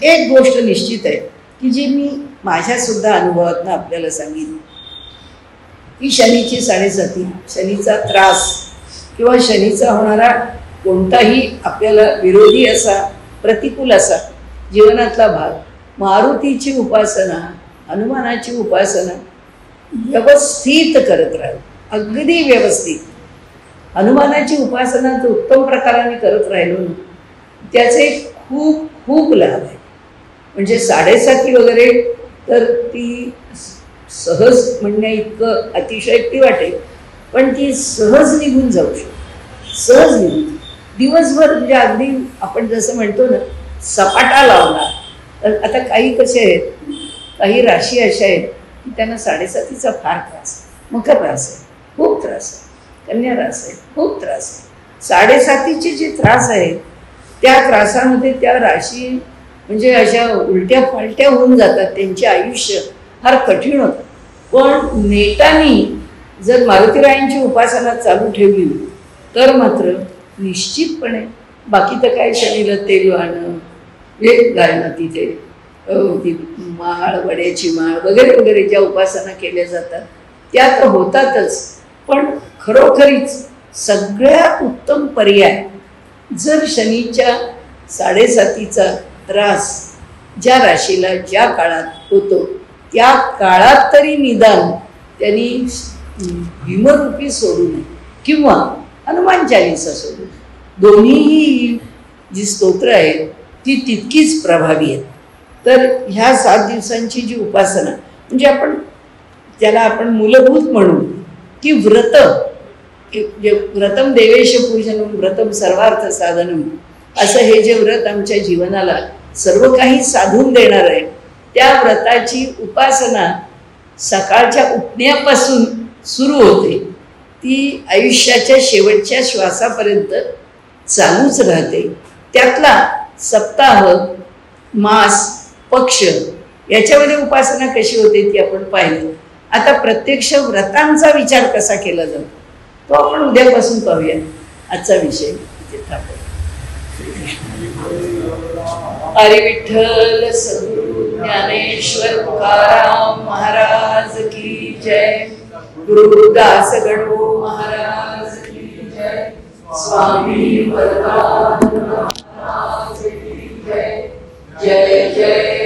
एक गोष्ट निश्चित आहे की जी मी माझ्यासुद्धा अनुभवातनं आपल्याला सांगितली की शनीची 7.5, शनीचा त्रास किंवा शनीचा होणारा कोणताही आपल्याला विरोधी असा प्रतिकूल असा जीवनातला भाग, मारुतीची उपासना, हनुमानाची उपासना व्यवस्थित करत राहावी, अगदी व्यवस्थित. हनुमानाची उपासना जर उत्तम प्रकाराने करत राहिलो ना, त्याचे खूप खूप लाभ आहे. म्हणजे 7.5 वगैरे तर ती सहज म्हणण्या इतकं अतिशयोक्ती वाटेल, पण ती सहज निघून जाऊ शकते, सहज निघून. दिवसभर म्हणजे अगदी आपण जसं म्हणतो ना सपाटा लावला. तर आता काही कसे आहेत, काही राशी अशा आहेत की त्यांना 7.5चा फार त्रास आहे, मकर रास आहे, खूप त्रास आहे, कन्या रास आहे, खूप त्रास आहे. 7.5चे जे त्रास आहेत त्या त्रासामध्ये त्या राशी म्हणजे अशा उलट्या पालट्या होऊन जातात, त्यांचे आयुष्य फार कठीण होतं. पण नेटानी जर मारुतीरायांची उपासना चालू ठेवली तर मात्र निश्चितपणे, बाकी तर काय शनीला तेल वाहणं, एक गायना तिथे ती माळ, वड्याची माळ वगैरे वगैरे ज्या उपासना केल्या जातात त्या तर होतातच, पण खरोखरीच सगळ्यात उत्तम पर्याय जर शनीच्या 7.5चा त्रास ज्या राशीला ज्या काळात होतो त्या काळात तरी निदान त्यांनी भीमरूपी सोडू नये किंवा हनुमान चालीसा सोडू नये. दोन्हीही जी स्तोत्र आहेत ती तितकीच प्रभावी आहेत. तर ह्या 7 दिवसांची जी उपासना म्हणजे आपण ज्याला आपण मूलभूत म्हणू की व्रत, जे व्रतम देवेश पूजनम व्रतम सर्वार्थ साधनम, असं हे जे व्रत आमच्या जीवनाला सर्व काही साधून देणार आहे, त्या व्रताची उपासना सकाळच्या उठण्यापासून सुरू होते, ती आयुष्याच्या शेवटच्या श्वासापर्यंत चालूच राहते. त्यातला सप्ताह, मास, पक्ष याच्यामध्ये उपासना कशी होते ती आपण पाहिली. आता प्रत्यक्ष व्रतांचा विचार कसा केला जातो तो आपण उद्यापासून पाहूया. आजचा विषय हरी विठ्ठल सद्गुरु ज्ञानेश्वर तुकाराम महाराज की जय. गुरुदास गणो महाराज की जय. स्वामी वरदान महाराज की जय. जय जय